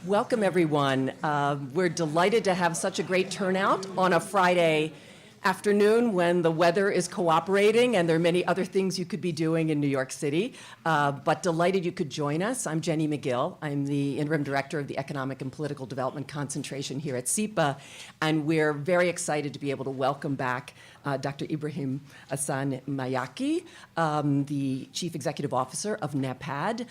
Welcome, everyone. We're delighted to have such a great turnout on a Friday afternoon when the weather is cooperating and there are many other things you could be doing in New York City, but delighted you could join us. I'm Jenny McGill. I'm the Interim Director of the Economic and Political Development Concentration here at SIPA, and we're very excited to be able to welcome back Dr. Ibrahim Hassan Mayaki, the Chief Executive Officer of NEPAD.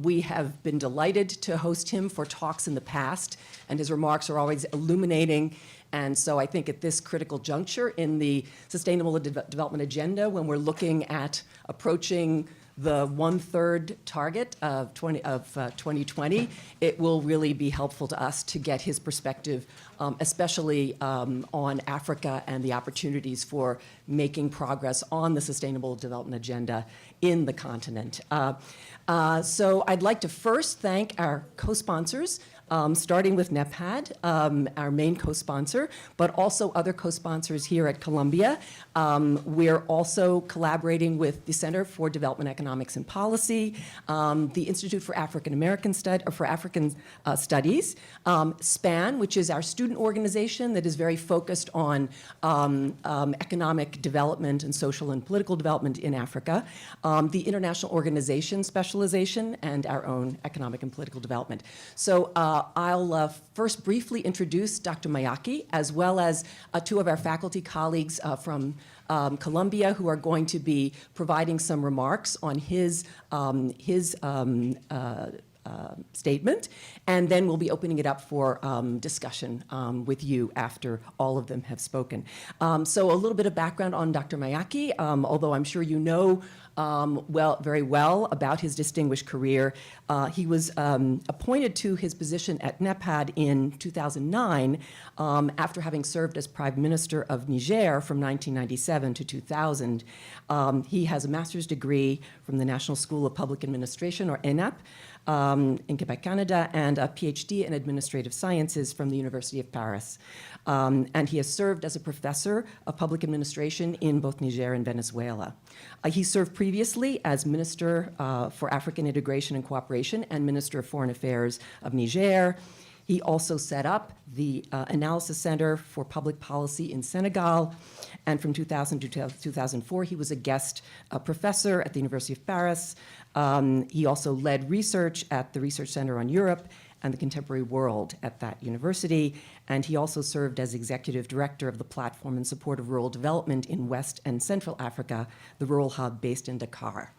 We have been delighted to host him for talks in the past, and his remarks are always illuminating. And so I think at this critical juncture in the Sustainable Development Agenda, when we're looking at approaching the 1/3 target of 2020, it will really be helpful to us to get his perspective, especially on Africa and the opportunities for making progress on the Sustainable Development Agenda in the continent. So I'd like to first thank our co-sponsors, starting with NEPAD, our main co-sponsor, but also other co-sponsors here at Columbia. We're also collaborating with the Center for Development Economics and Policy, the Institute for African Studies, SPAN, which is our student organization that is very focused on economic development and social and political development in Africa, the International Organization Specialization, and our own economic and political development. So I'll first briefly introduce Dr. Mayaki, as well as two of our faculty colleagues from Columbia, who are going to be providing some remarks on his statement, and then we'll be opening it up for discussion with you after all of them have spoken. So a little bit of background on Dr. Mayaki, although I'm sure you know very well about his distinguished career. He was appointed to his position at NEPAD in 2009 after having served as Prime Minister of Niger from 1997 to 2000. He has a master's degree from the National School of Public Administration, or ENAP, in Quebec, Canada, and a PhD in Administrative Sciences from the University of Paris. And he has served as a professor of public administration in both Niger and Venezuela. He served previously as Minister for African Integration and Cooperation and Minister of Foreign Affairs of Niger. He also set up the Analysis Center for Public Policy in Senegal, and from 2000 to 2004, he was a guest professor at the University of Paris. He also led research at the Research Center on Europe and the Contemporary World at that university, and he also served as executive director of the Platform in Support of Rural Development in West and Central Africa, the Rural Hub based in Dakar.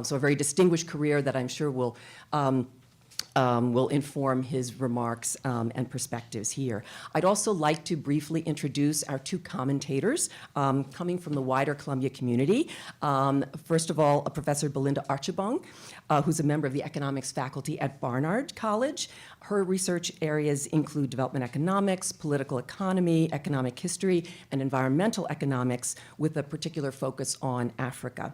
So a very distinguished career that I'm sure will inform his remarks and perspectives here. I'd also like to briefly introduce our two commentators coming from the wider Columbia community. First of all, Professor Belinda Archibong, who's a member of the economics faculty at Barnard College. Her research areas include development economics, political economy, economic history, and environmental economics, with a particular focus on Africa.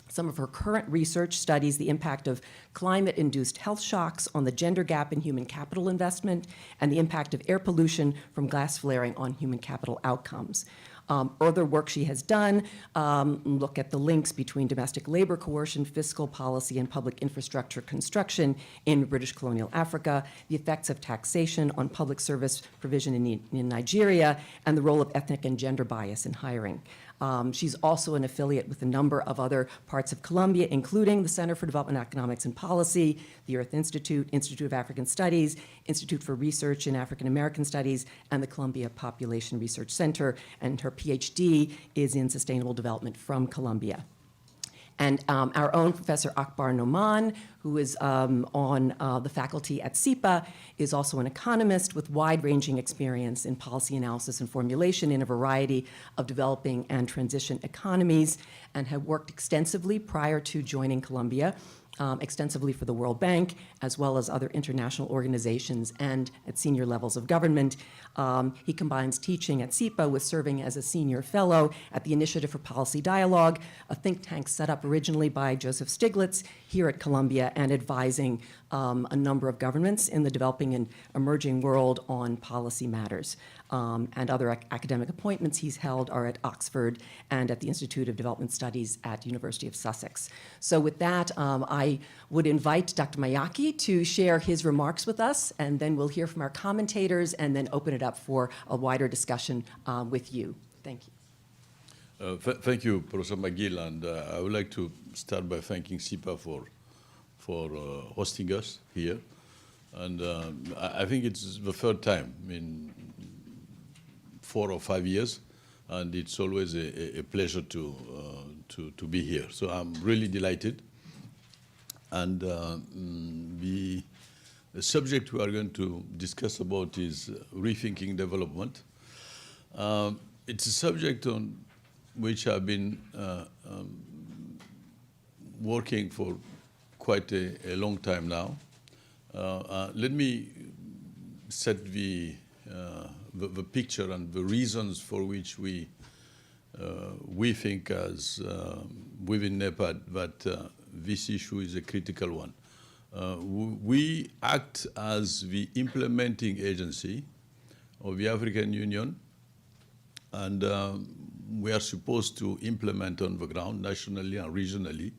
Some of her current research studies the impact of climate-induced health shocks on the gender gap in human capital investment and the impact of air pollution from glass flaring on human capital outcomes. Other work she has done look at the links between domestic labor coercion, fiscal policy, and public infrastructure construction in British colonial Africa, the effects of taxation on public service provision in Nigeria, and the role of ethnic and gender bias in hiring. She's also an affiliate with a number of other parts of Columbia, including the Center for Development Economics and Policy, the Earth Institute, Institute of African Studies, Institute for Research in African American Studies, and the Columbia Population Research Center, and her PhD is in Sustainable Development from Columbia. And our own Professor Akbar Noman, who is on the faculty at SIPA, is also an economist with wide-ranging experience in policy analysis and formulation in a variety of developing and transition economies, and had worked extensively prior to joining Columbia, extensively for the World Bank, as well as other international organizations and at senior levels of government. He combines teaching at SIPA with serving as a senior fellow at the Initiative for Policy Dialogue, a think tank set up originally by Joseph Stiglitz here at Columbia, and advising a number of governments in the developing and emerging world on policy matters. And other academic appointments he's held are at Oxford and at the Institute of Development Studies at University of Sussex. So with that, I would invite Dr. Mayaki to share his remarks with us, and then we'll hear from our commentators and then open it up for a wider discussion with you. Thank you. Thank you, Professor McGill, and I would like to start by thanking SIPA for hosting us here. And I think it's the third time in 4 or 5 years, and it's always a pleasure to be here. So I'm really delighted. And the subject we are going to discuss about is rethinking development. It's a subject on which I've been working for quite a long time now. Let me set the picture and the reasons for which we think as within NEPAD that this issue is a critical one. We act as the implementing agency of the African Union, and we are supposed to implement on the ground, nationally and regionally,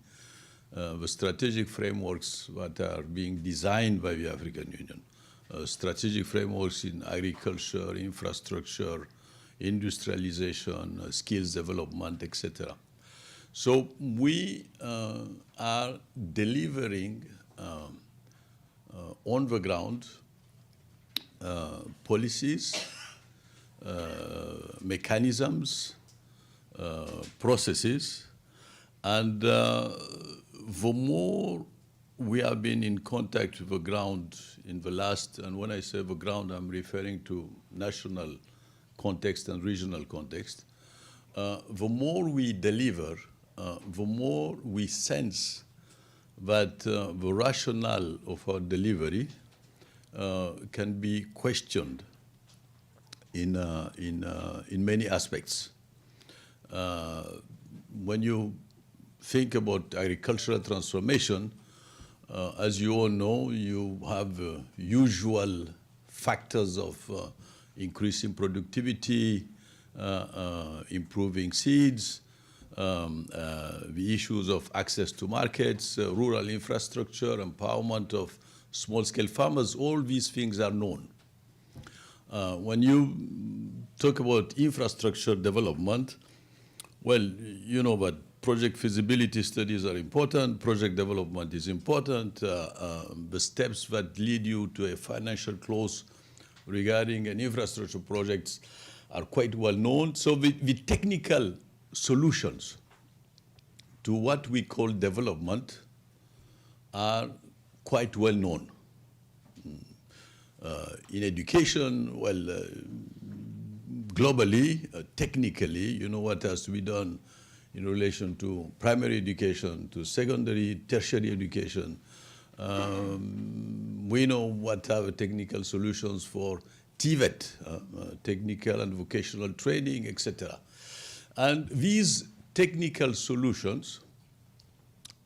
the strategic frameworks that are being designed by the African Union. Strategic frameworks in agriculture, infrastructure, industrialization, skills development, etc. So we are delivering on the ground policies, mechanisms, processes, and the more we have been in contact with the ground in the last, and when I say the ground, I'm referring to national context and regional context, the more we deliver, the more we sense that the rationale of our delivery can be questioned in many aspects. When you think about agricultural transformation, as you all know, you have usual factors of increasing productivity, improving seeds, the issues of access to markets, rural infrastructure, empowerment of small-scale farmers. All these things are known. When you talk about infrastructure development, well, you know that project feasibility studies are important, project development is important, the steps that lead you to a financial close regarding an infrastructure projects are quite well known. So the technical solutions to what we call development are quite well known. In education, well, globally, technically, you know what has to be done in relation to primary education, to secondary, tertiary education. We know what are the technical solutions for TVET, technical and vocational training, etc. And these technical solutions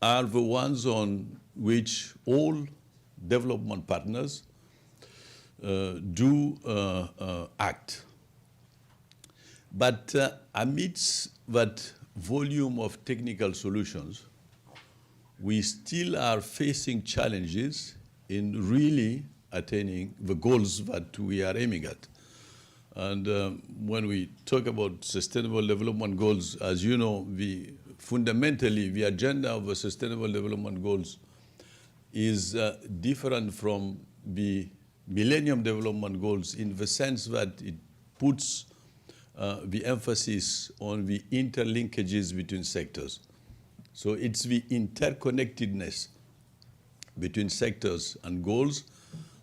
are the ones on which all development partners do act. But amidst that volume of technical solutions, we still are facing challenges in really attaining the goals that we are aiming at. And when we talk about sustainable development goals, as you know, fundamentally the agenda of the sustainable development goals is different from the Millennium Development Goals in the sense that it puts the emphasis on the interlinkages between sectors. So it's the interconnectedness between sectors and goals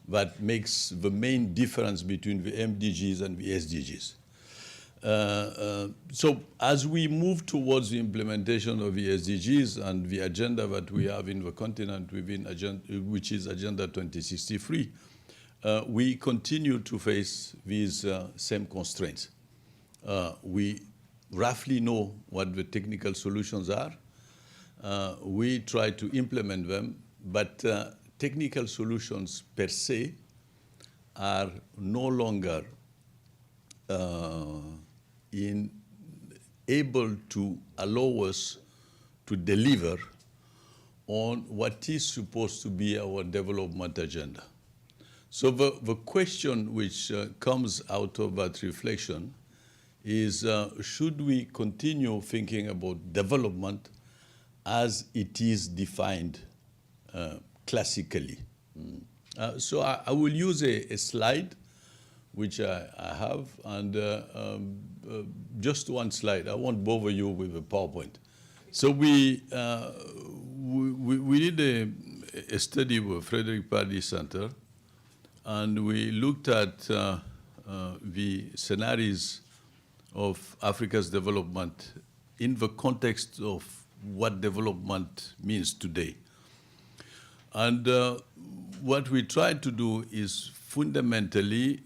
that makes the main difference between the MDGs and the SDGs. So as we move towards the implementation of the SDGs and the agenda that we have in the continent within which is Agenda 2063, we continue to face these same constraints. We roughly know what the technical solutions are. We try to implement them, but technical solutions per se are no longer able to allow us to deliver on what is supposed to be our development agenda. So the question which comes out of that reflection is, should we continue thinking about development as it is defined classically? So I will use a slide which I have, and just one slide. I won't bother you with the PowerPoint. So we did a study with Frederick Pardee Center, and we looked at the scenarios of Africa's development in the context of what development means today. And what we tried to do is fundamentally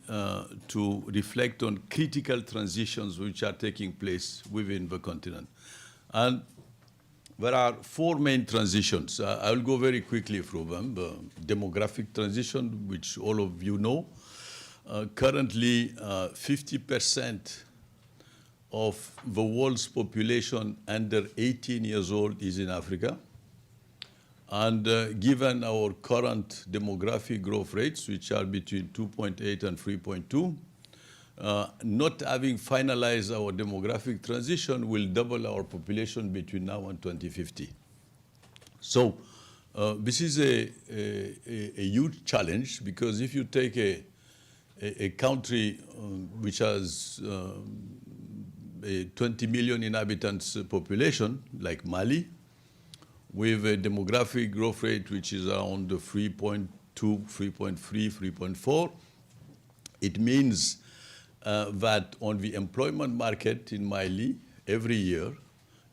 to reflect on critical transitions which are taking place within the continent. And there are four main transitions. I'll go very quickly through them. The demographic transition, which all of you know. Currently, 50% of the world's population under 18 years old is in Africa. And given our current demographic growth rates, which are between 2.8 and 3.2, not having finalized our demographic transition will double our population between now and 2050. So this is a huge challenge, because if you take a country which has a 20 million inhabitants population, like Mali, with a demographic growth rate which is around 3.2, 3.3, 3.4, it means that on the employment market in Mali, every year,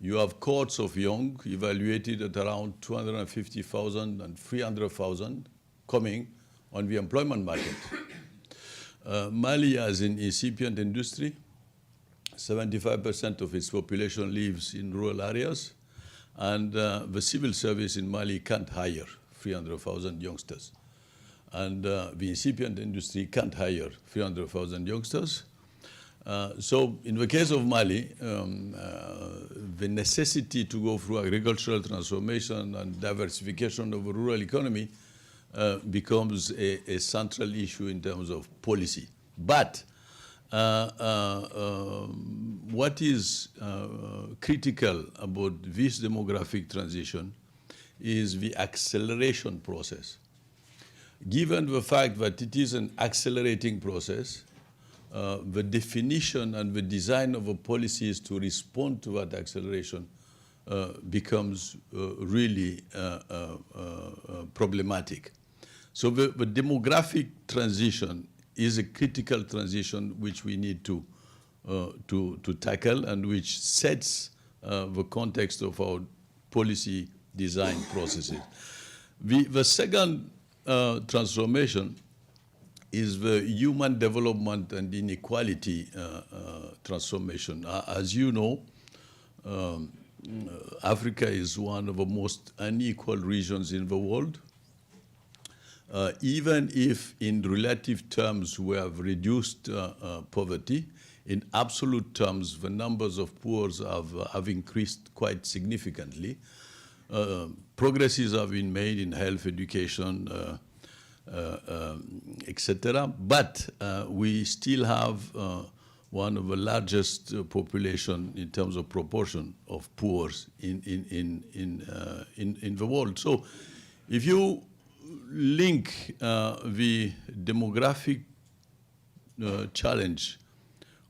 you have cohorts of young evaluated at around 250,000 and 300,000 coming on the employment market. Mali has an incipient industry. 75% of its population lives in rural areas, and the civil service in Mali can't hire 300,000 youngsters. And the incipient industry can't hire 300,000 youngsters. So in the case of Mali, the necessity to go through agricultural transformation and diversification of the rural economy becomes a central issue in terms of policy. But what is critical about this demographic transition is the acceleration process. Given the fact that it is an accelerating process, the definition and the design of the policies to respond to that acceleration becomes really problematic. So the demographic transition is a critical transition which we need to tackle, and which sets the context of our policy design processes. The second transformation is the human development and inequality transformation. As you know, Africa is one of the most unequal regions in the world. Even if in relative terms we have reduced poverty, in absolute terms the numbers of poor have increased quite significantly. Progresses have been made in health, education, etc. But we still have one of the largest population in terms of proportion of poor in the world. So if you link the demographic challenge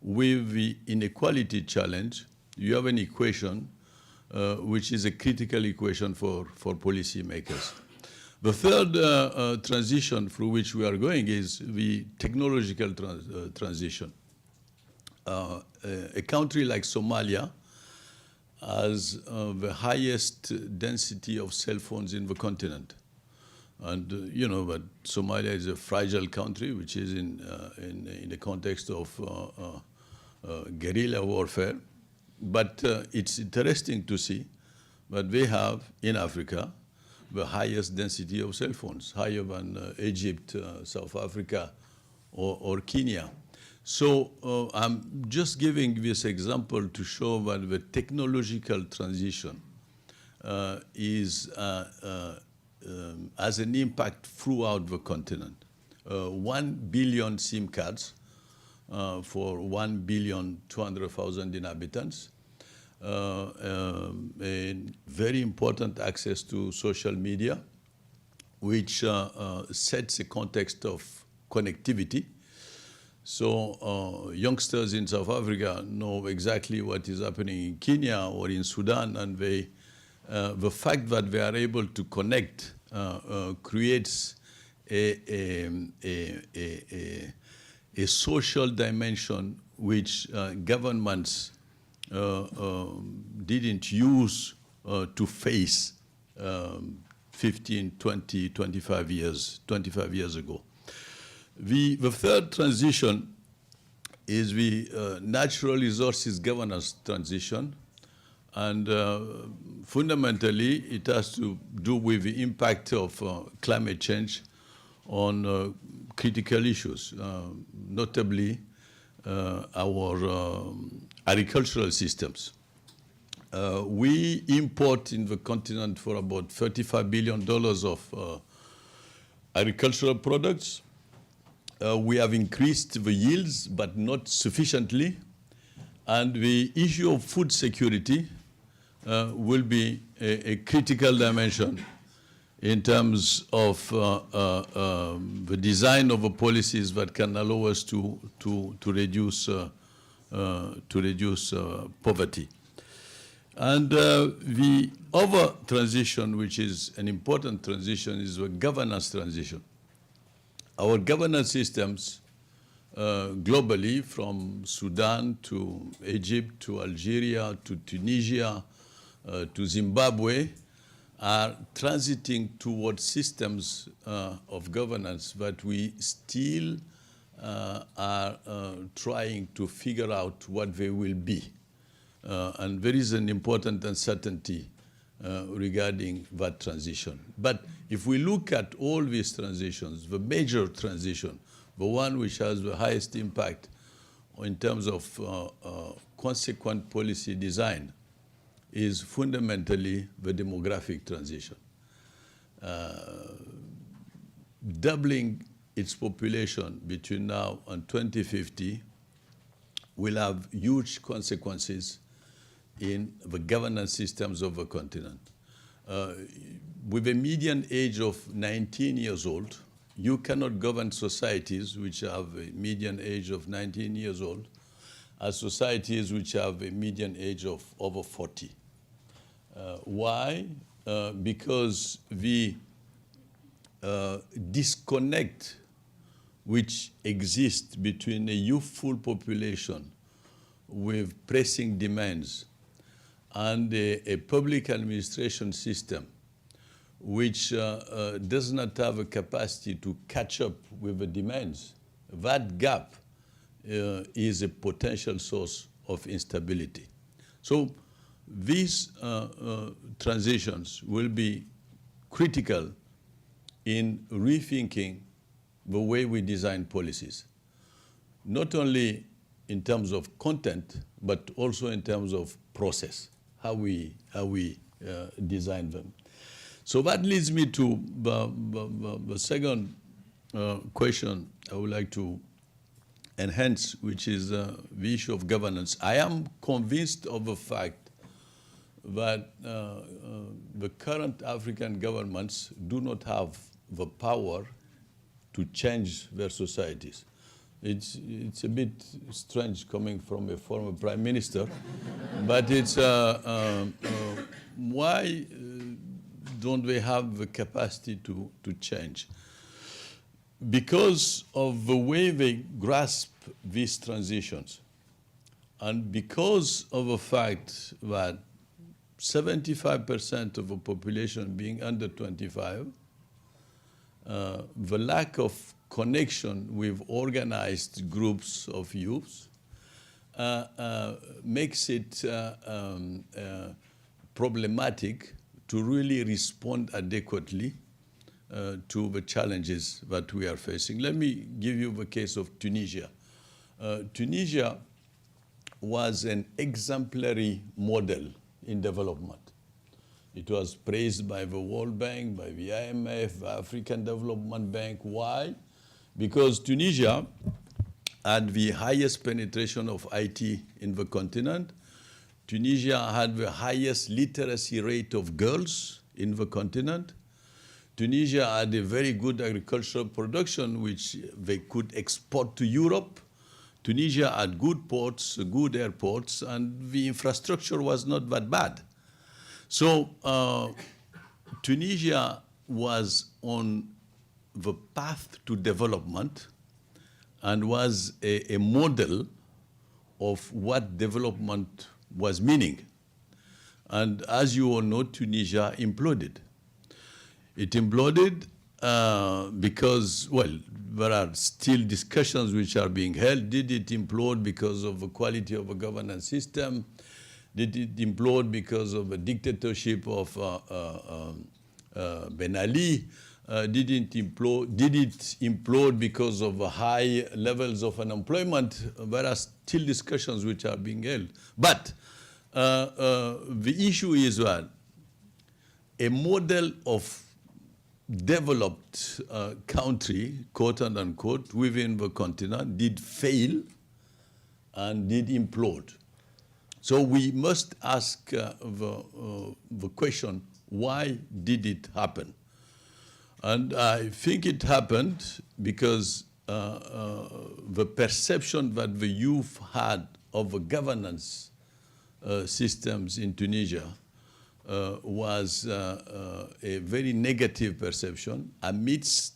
with the inequality challenge, you have an equation which is a critical equation for policymakers. The third transition through which we are going is the technological transition. A country like Somalia has the highest density of cell phones in the continent. And you know that Somalia is a fragile country, which is in the context of guerrilla warfare. But it's interesting to see that they have, in Africa, the highest density of cell phones, higher than Egypt, South Africa, or Kenya. So I'm just giving this example to show that the technological transition has an impact throughout the continent. 1 billion SIM cards for 1,200,000 inhabitants. And very important access to social media, which sets a context of connectivity. So youngsters in South Africa know exactly what is happening in Kenya or in Sudan, and the fact that they are able to connect creates a social dimension which governments didn't use to face 15, 20, 25 years ago. The third transition is the natural resources governance transition. And fundamentally, it has to do with the impact of climate change on critical issues, notably our agricultural systems. We import in the continent for about $35 billion of agricultural products. We have increased the yields, but not sufficiently. And the issue of food security will be a critical dimension in terms of the design of the policies that can allow us to reduce poverty. And the other transition, which is an important transition, is the governance transition. Our governance systems globally, from Sudan to Egypt to Algeria to Tunisia to Zimbabwe, are transiting towards systems of governance that we still are trying to figure out what they will be. And there is an important uncertainty regarding that transition. But if we look at all these transitions, the major transition, the one which has the highest impact in terms of consequent policy design, is fundamentally the demographic transition. Doubling its population between now and 2050 will have huge consequences in the governance systems of the continent. With a median age of 19 years old, you cannot govern societies which have a median age of 19 years old as societies which have a median age of over 40. Why? Because the disconnect which exists between a youthful population with pressing demands and a public administration system which does not have a capacity to catch up with the demands, that gap is a potential source of instability. So these transitions will be critical in rethinking the way we design policies, not only in terms of content, but also in terms of process, how we design them. So that leads me to the second question I would like to enhance, which is the issue of governance. I am convinced of the fact that the current African governments do not have the power to change their societies. It's a bit strange coming from a former prime minister, but it's why don't they have the capacity to change? Because of the way they grasp these transitions, and because of the fact that 75% of the population being under 25, the lack of connection with organized groups of youth makes it problematic to really respond adequately to the challenges that we are facing. Let me give you the case of Tunisia. Tunisia was an exemplary model in development. It was praised by the World Bank, by the IMF, the African Development Bank. Why? Because Tunisia had the highest penetration of IT in the continent. Tunisia had the highest literacy rate of girls in the continent. Tunisia had a very good agricultural production, which they could export to Europe. Tunisia had good ports, good airports, and the infrastructure was not that bad. So Tunisia was on the path to development and was a model of what development was meaning. And as you all know, Tunisia imploded. It imploded because, well, there are still discussions which are being held. Did it implode because of the quality of the governance system? Did it implode because of the dictatorship of Ben Ali? Did it implode because of the high levels of unemployment? There are still discussions which are being held. But the issue is that a model of developed country, quote and unquote, within the continent did fail and did implode. So we must ask the question, why did it happen? And I think it happened because the perception that the youth had of the governance systems in Tunisia was a very negative perception amidst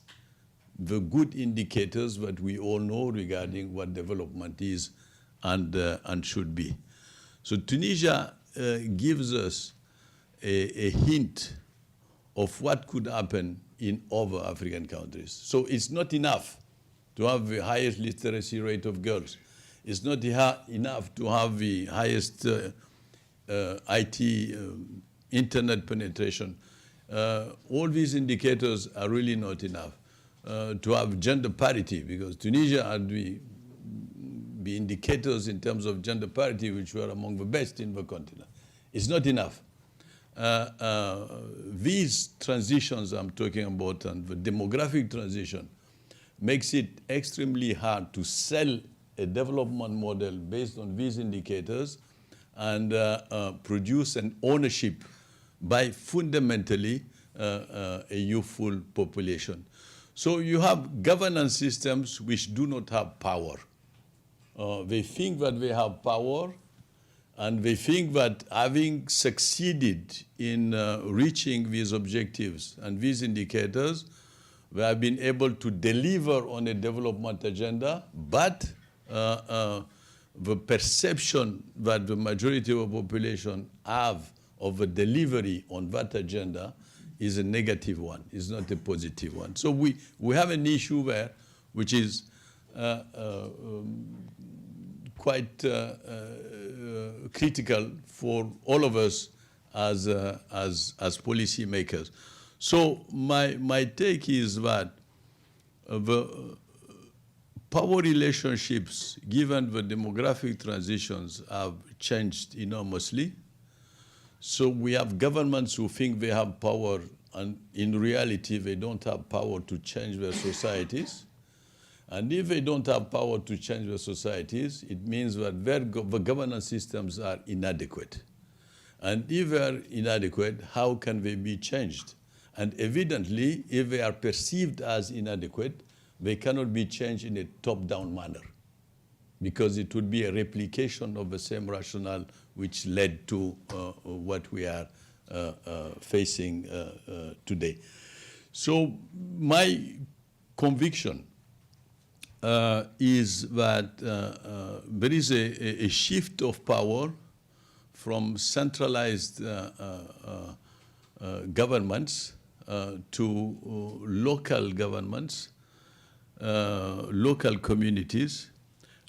the good indicators that we all know regarding what development is and should be. So Tunisia gives us a hint of what could happen in other African countries. So it's not enough to have the highest literacy rate of girls. It's not enough to have the highest IT internet penetration. All these indicators are really not enough to have gender parity, because Tunisia had the indicators in terms of gender parity, which were among the best in the continent. It's not enough. These transitions I'm talking about and the demographic transition makes it extremely hard to sell a development model based on these indicators and produce an ownership by fundamentally a youthful population. So you have governance systems which do not have power. They think that they have power, and they think that having succeeded in reaching these objectives and these indicators, they have been able to deliver on a development agenda, but the perception that the majority of the population have of the delivery on that agenda is a negative one, is not a positive one. So we have an issue there which is quite critical for all of us as policy makers. So my take is that the power relationships, given the demographic transitions, have changed enormously. So we have governments who think they have power, and in reality they don't have power to change their societies. And if they don't have power to change their societies, it means that the governance systems are inadequate. And if they are inadequate, how can they be changed? And evidently, if they are perceived as inadequate, they cannot be changed in a top-down manner, because it would be a replication of the same rationale which led to what we are facing today. So my conviction is that there is a shift of power from centralized governments to local governments, local communities,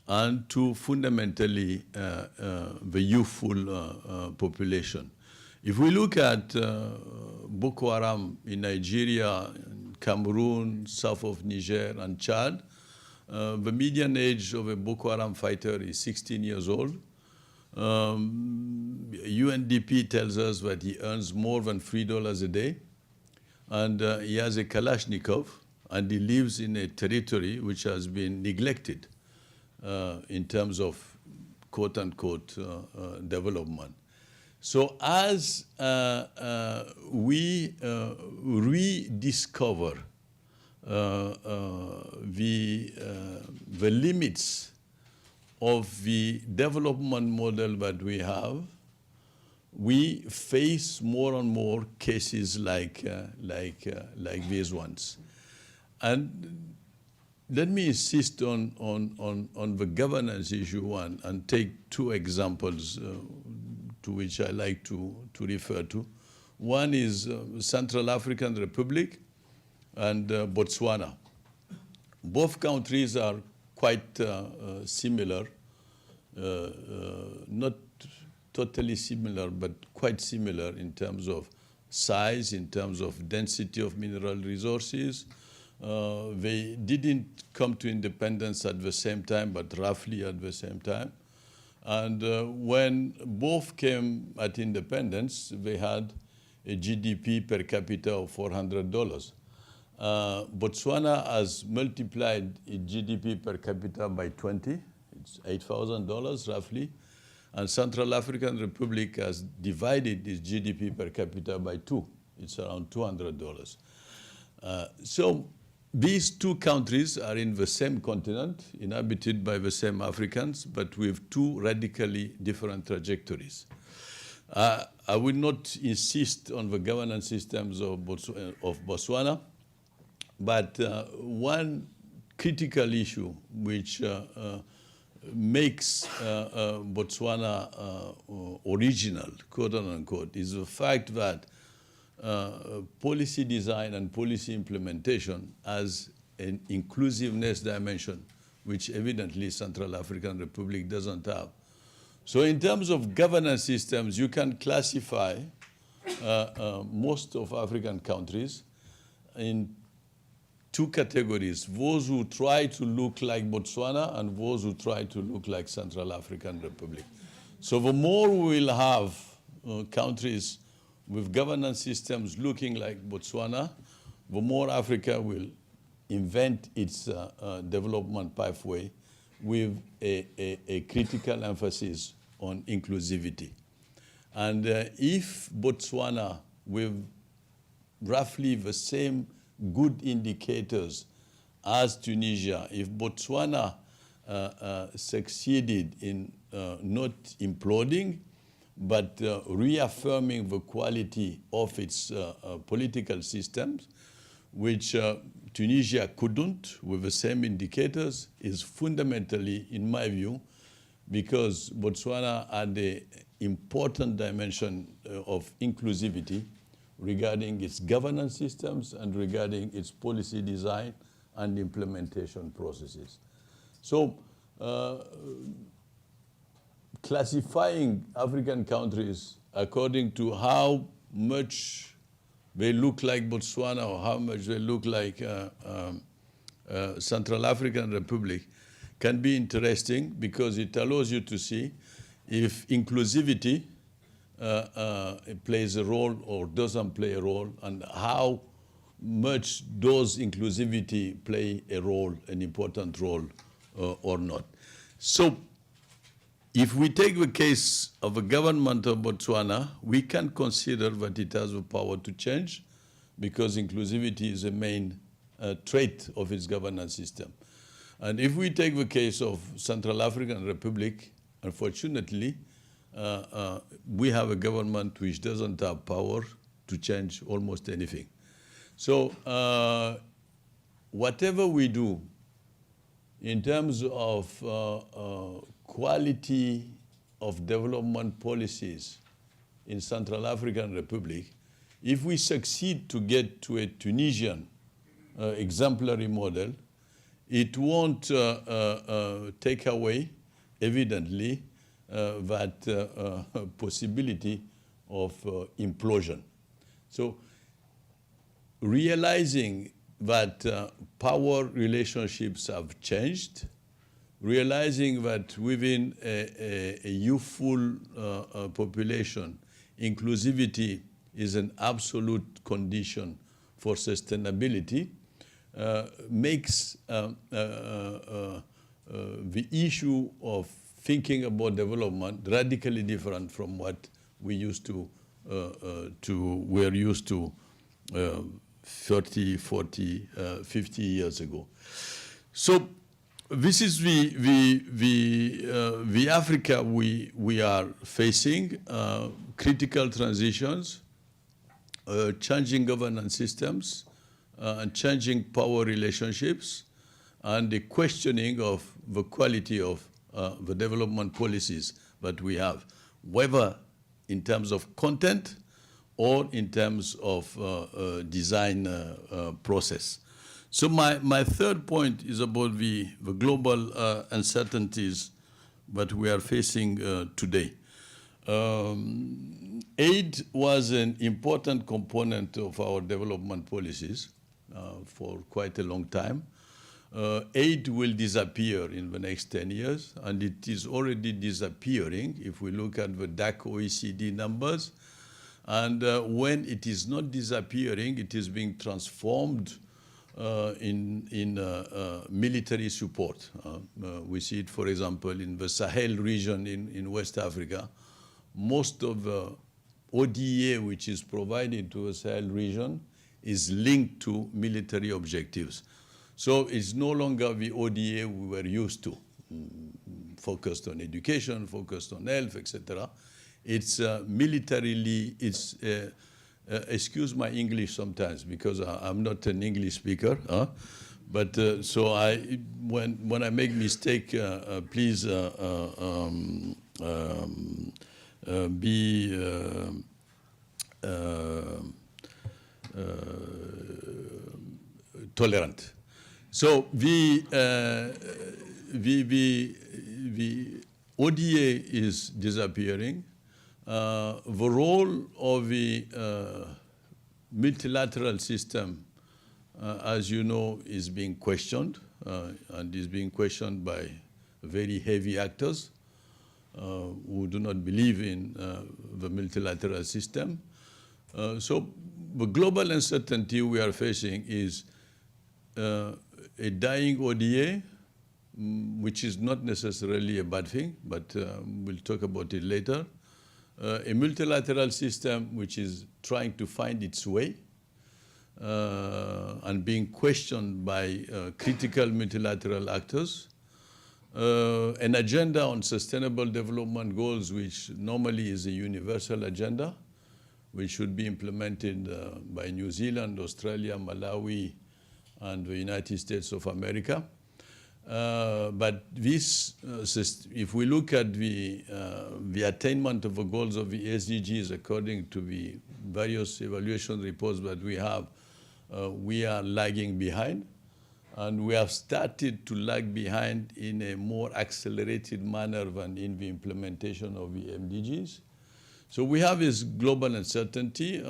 and to fundamentally the youthful population. If we look at Boko Haram in Nigeria, in Cameroon, south of Niger, and Chad, the median age of a Boko Haram fighter is 16 years old. UNDP tells us that he earns more than $3 a day, and he has a Kalashnikov, and he lives in a territory which has been neglected in terms of quote-unquote development. So as we rediscover the limits of the development model that we have, we face more and more cases like these ones. And let me insist on the governance issue and take two examples to which I like to refer to. One is Central African Republic and Botswana. Both countries are quite similar, not totally similar, but quite similar in terms of size, in terms of density of mineral resources. They didn't come to independence at the same time, but roughly at the same time. And when both came at independence, they had a GDP per capita of $400. Botswana has multiplied its GDP per capita by 20. It's $8,000 roughly. And Central African Republic has divided its GDP per capita by 2. It's around $200. So these two countries are in the same continent, inhabited by the same Africans, but with two radically different trajectories. I will not insist on the governance systems of Botswana, but one critical issue which makes Botswana original, quote unquote, is the fact that policy design and policy implementation has an inclusiveness dimension, which evidently Central African Republic doesn't have. So in terms of governance systems, you can classify most of African countries in two categories: those who try to look like Botswana and those who try to look like Central African Republic. So the more we will have countries with governance systems looking like Botswana, the more Africa will invent its development pathway with a critical emphasis on inclusivity. And if Botswana, with roughly the same good indicators as Tunisia, if Botswana succeeded in not imploding, but reaffirming the quality of its political systems, which Tunisia couldn't with the same indicators, is fundamentally, in my view, because Botswana had an important dimension of inclusivity regarding its governance systems and regarding its policy design and implementation processes. So classifying African countries according to how much they look like Botswana or how much they look like Central African Republic can be interesting, because it allows you to see if inclusivity plays a role or doesn't play a role, and how much does inclusivity play a role, an important role, or not. So if we take the case of the government of Botswana, we can consider that it has the power to change, because inclusivity is a main trait of its governance system. And if we take the case of Central African Republic, unfortunately, we have a government which doesn't have power to change almost anything. So whatever we do in terms of quality of development policies in Central African Republic, if we succeed to get to a Tunisian exemplary model, it won't take away, evidently, that possibility of implosion. So realizing that power relationships have changed, realizing that within a youthful population, inclusivity is an absolute condition for sustainability, makes the issue of thinking about development radically different from what we used to we're used to 30, 40, 50 years ago. So this is the Africa we are facing, critical transitions, changing governance systems, and changing power relationships, and the questioning of the quality of the development policies that we have, whether in terms of content or in terms of design process. So my third point is about the global uncertainties that we are facing today. Aid was an important component of our development policies for quite a long time. Aid will disappear in the next 10 years, and it is already disappearing if we look at the DAC OECD numbers. And when it is not disappearing, it is being transformed in military support. We see it, for example, in the Sahel region in West Africa. Most of the ODA which is provided to the Sahel region is linked to military objectives. So it's no longer the ODA we were used to, focused on education, focused on health, etc. It's militarily, it's, excuse my English sometimes because I'm not an English speaker, but so when I make mistake, please be tolerant. So the ODA is disappearing. The role of the multilateral system, as you know, is being questioned, and is being questioned by very heavy actors who do not believe in the multilateral system. So the global uncertainty we are facing is a dying ODA, which is not necessarily a bad thing, but we'll talk about it later. A multilateral system which is trying to find its way and being questioned by critical multilateral actors. An agenda on sustainable development goals, which normally is a universal agenda, which should be implemented by New Zealand, Australia, Malawi, and the United States of America. But this, if we look at the attainment of the goals of the SDGs according to the various evaluation reports that we have, we are lagging behind. And we have started to lag behind in a more accelerated manner than in the implementation of the MDGs. So we have this global uncertainty.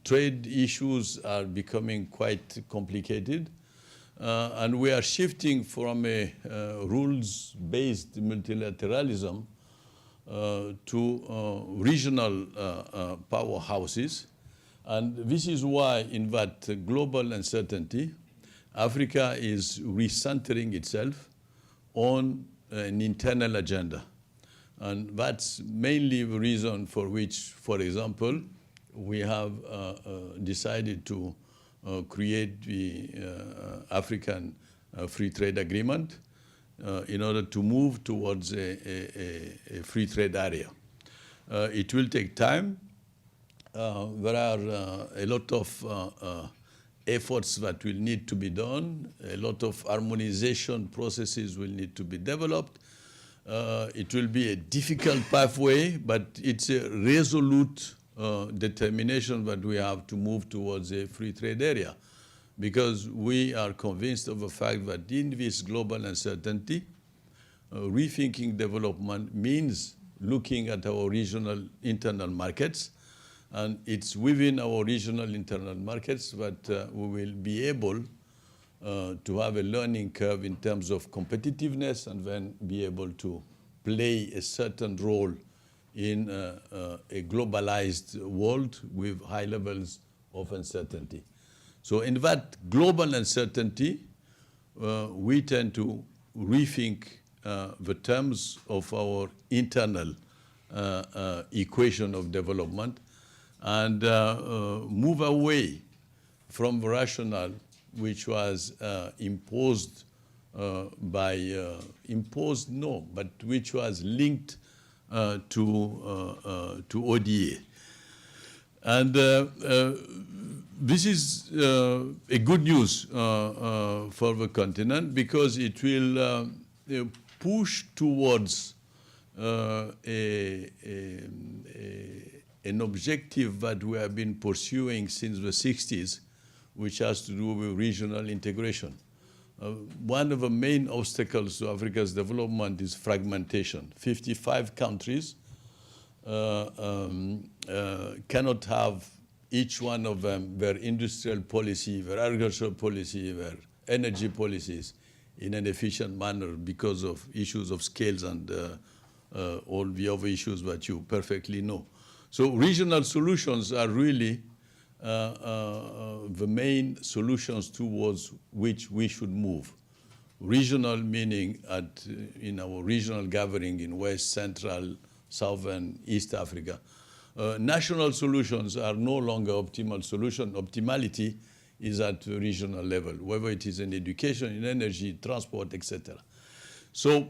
Trade issues are becoming quite complicated. And we are shifting from a rules-based multilateralism to regional powerhouses. And this is why, in that global uncertainty, Africa is recentering itself on an internal agenda. And that's mainly the reason for which, for example, we have decided to create the African Free Trade Agreement in order to move towards a free trade area. It will take time. There are a lot of efforts that will need to be done. A lot of harmonization processes will need to be developed. It will be a difficult pathway, but it's a resolute determination that we have to move towards a free trade area, because we are convinced of the fact that in this global uncertainty, rethinking development means looking at our regional internal markets. And it's within our regional internal markets that we will be able to have a learning curve in terms of competitiveness and then be able to play a certain role in a globalized world with high levels of uncertainty. So in that global uncertainty, we tend to rethink the terms of our internal equation of development and move away from the rationale which was imposed but which was linked to ODA. And this is a good news for the continent because it will push towards an objective that we have been pursuing since the 60s, which has to do with regional integration. One of the main obstacles to Africa's development is fragmentation. 55 countries cannot have each one of them their industrial policy, their agricultural policy, their energy policies in an efficient manner because of issues of scales and all the other issues that you perfectly know. So regional solutions are really the main solutions towards which we should move. Regional meaning in our regional gathering in West, Central, Southern, East Africa. National solutions are no longer optimal solution. Optimality is at the regional level, whether it is in education, in energy, transport, etc. So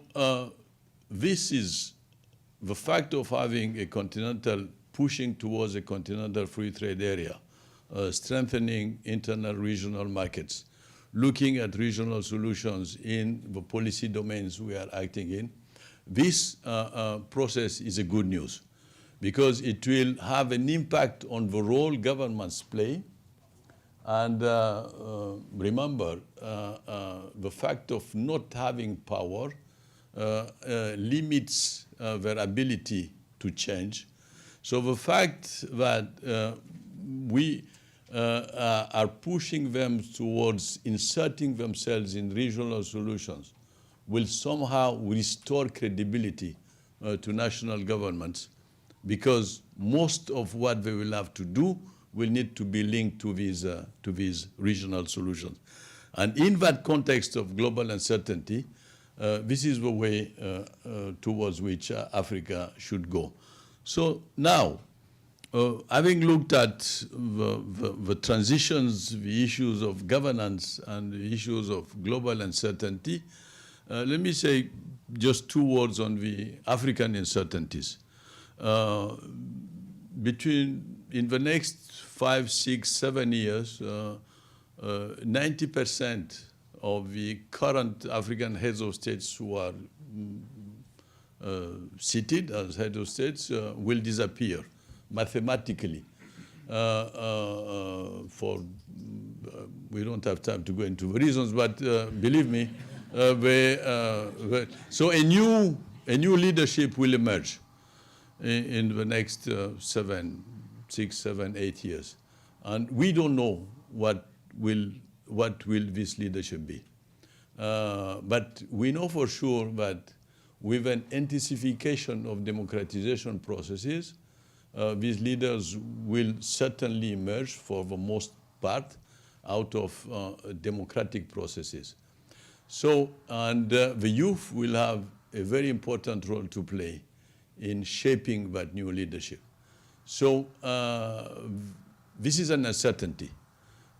this is the fact of having a continental, pushing towards a continental free trade area, strengthening internal regional markets, looking at regional solutions in the policy domains we are acting in. This process is a good news because it will have an impact on the role governments play. And remember, the fact of not having power limits their ability to change. So the fact that we are pushing them towards inserting themselves in regional solutions will somehow restore credibility to national governments because most of what they will have to do will need to be linked to these regional solutions. And in that context of global uncertainty, this is the way towards which Africa should go. So now, having looked at the transitions, the issues of governance, and the issues of global uncertainty, let me say just 2 words on the African uncertainties. In the next 5, 6, 7 years, 90% of the current African heads of states who are seated as heads of states will disappear mathematically. We don't have time to go into the reasons, but believe me, so a new leadership will emerge in the next 6, 7, 8 years. And we don't know what will this leadership be. But we know for sure that with an intensification of democratization processes, these leaders will certainly emerge for the most part out of democratic processes. So, and the youth will have a very important role to play in shaping that new leadership. So this is an uncertainty.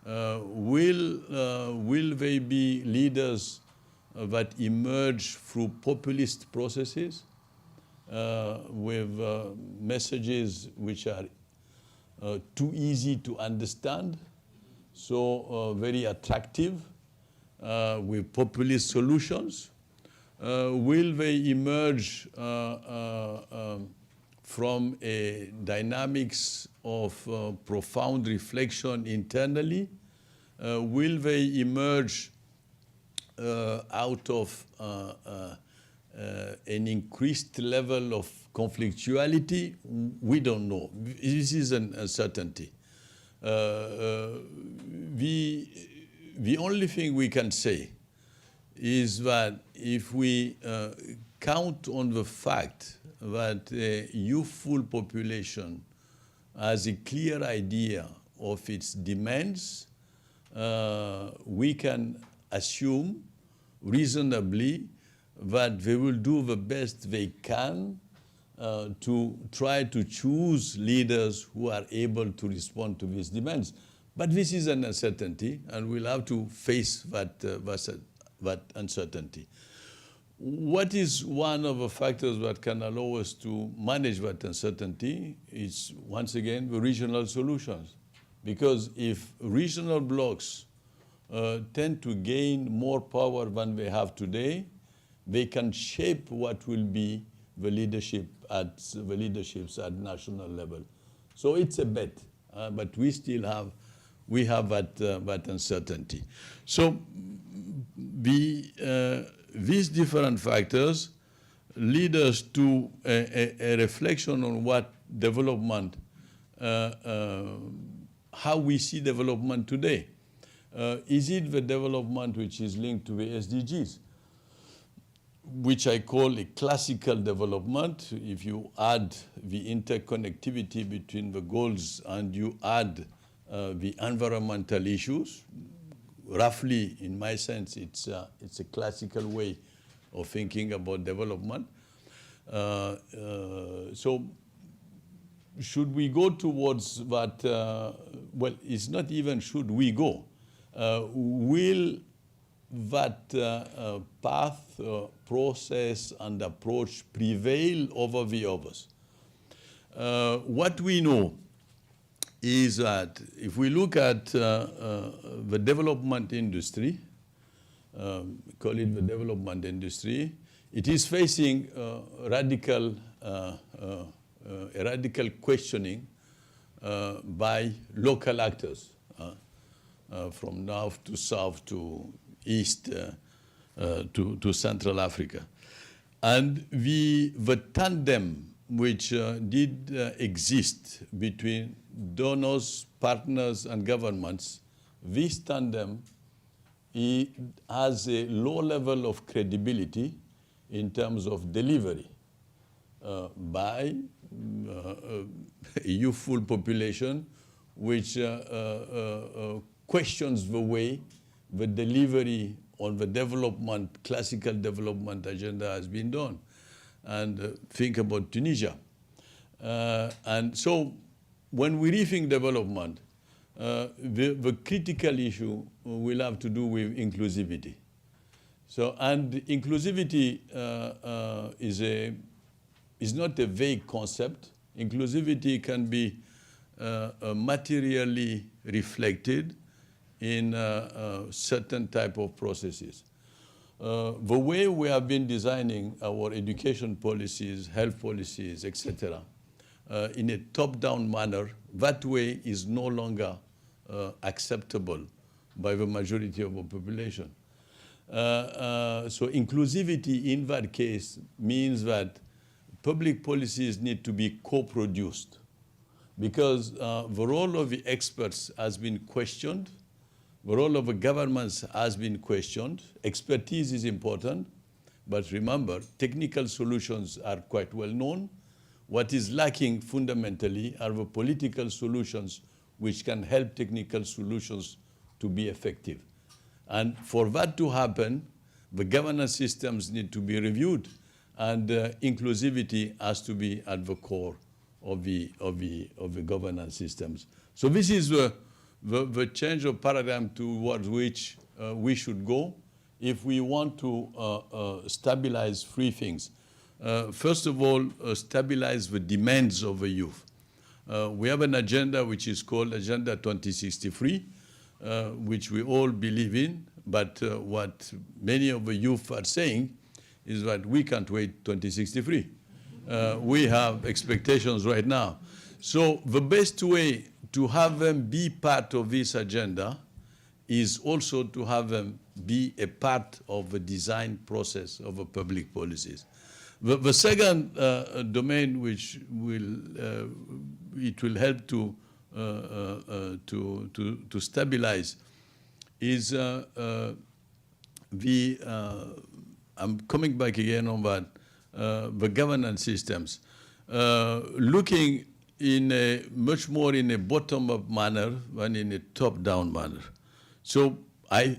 Will they be leaders that emerge through populist processes with messages which are too easy to understand, so very attractive, with populist solutions? Will they emerge from a dynamics of profound reflection internally? Will they emerge out of an increased level of conflictuality? We don't know. This is an uncertainty. The only thing we can say is that if we count on the fact that a youthful population has a clear idea of its demands, we can assume reasonably that they will do the best they can to try to choose leaders who are able to respond to these demands. But this is an uncertainty, and we'll have to face that uncertainty. What is one of the factors that can allow us to manage that uncertainty is, once again, the regional solutions. Because if regional blocs tend to gain more power than they have today, they can shape what will be the leaderships at national level. So it's a bet, but we still have that uncertainty. So these different factors lead us to a reflection on what development, how we see development today. Is it the development which is linked to the SDGs, which I call a classical development? If you add the interconnectivity between the goals and you add the environmental issues, roughly, in my sense, it's a classical way of thinking about development. So should we go towards that? Well, it's not even should we go. Will that path, process, and approach prevail over the others? What we know is that if we look at the development industry, call it the development industry, it is facing a radical questioning by local actors, from north to south to east to Central Africa. And the tandem which did exist between donors, partners, and governments, this tandem has a low level of credibility in terms of delivery by a youthful population which questions the way the delivery on the development, classical development agenda has been done. And think about Tunisia. And so when we rethink development, the critical issue will have to do with inclusivity. So, and inclusivity is not a vague concept. Inclusivity can be materially reflected in certain type of processes. The way we have been designing our education policies, health policies, etc., in a top-down manner, that way is no longer acceptable by the majority of the population. So inclusivity in that case means that public policies need to be co-produced, because the role of the experts has been questioned. The role of the governments has been questioned. Expertise is important, but remember, technical solutions are quite well known. What is lacking fundamentally are the political solutions which can help technical solutions to be effective. And for that to happen, the governance systems need to be reviewed, and inclusivity has to be at the core of the governance systems. So this is the change of paradigm towards which we should go if we want to stabilize three things. First of all, stabilize the demands of the youth. We have an agenda which is called Agenda 2063, which we all believe in, but what many of the youth are saying is that we can't wait 2063. We have expectations right now. So the best way to have them be part of this agenda is also to have them be a part of the design process of a public policies. The second domain which it will help to stabilize is I'm coming back again on that, the governance systems. Looking in a much more in a bottom-up manner than in a top-down manner. So my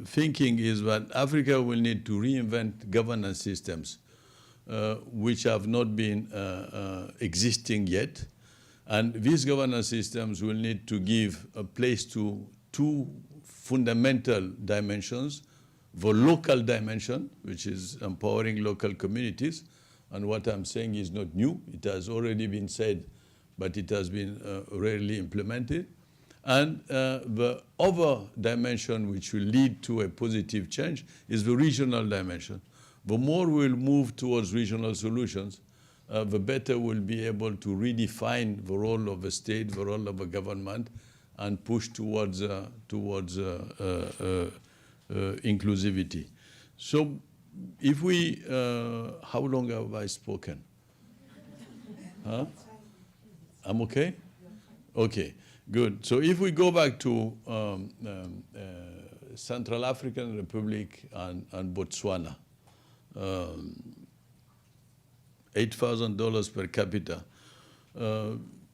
thinking is that Africa will need to reinvent governance systems which have not been existing yet. And these governance systems will need to give a place to two fundamental dimensions: the local dimension, which is empowering local communities. And what I'm saying is not new. It has already been said, but it has been rarely implemented. And the other dimension which will lead to a positive change is the regional dimension. The more we'll move towards regional solutions, the better we'll be able to redefine the role of the state, the role of the government, and push towards inclusivity. So if we, how long have I spoken? Huh? I'm okay? Okay, good. So if we go back to Central African Republic and Botswana, $8,000 per capita.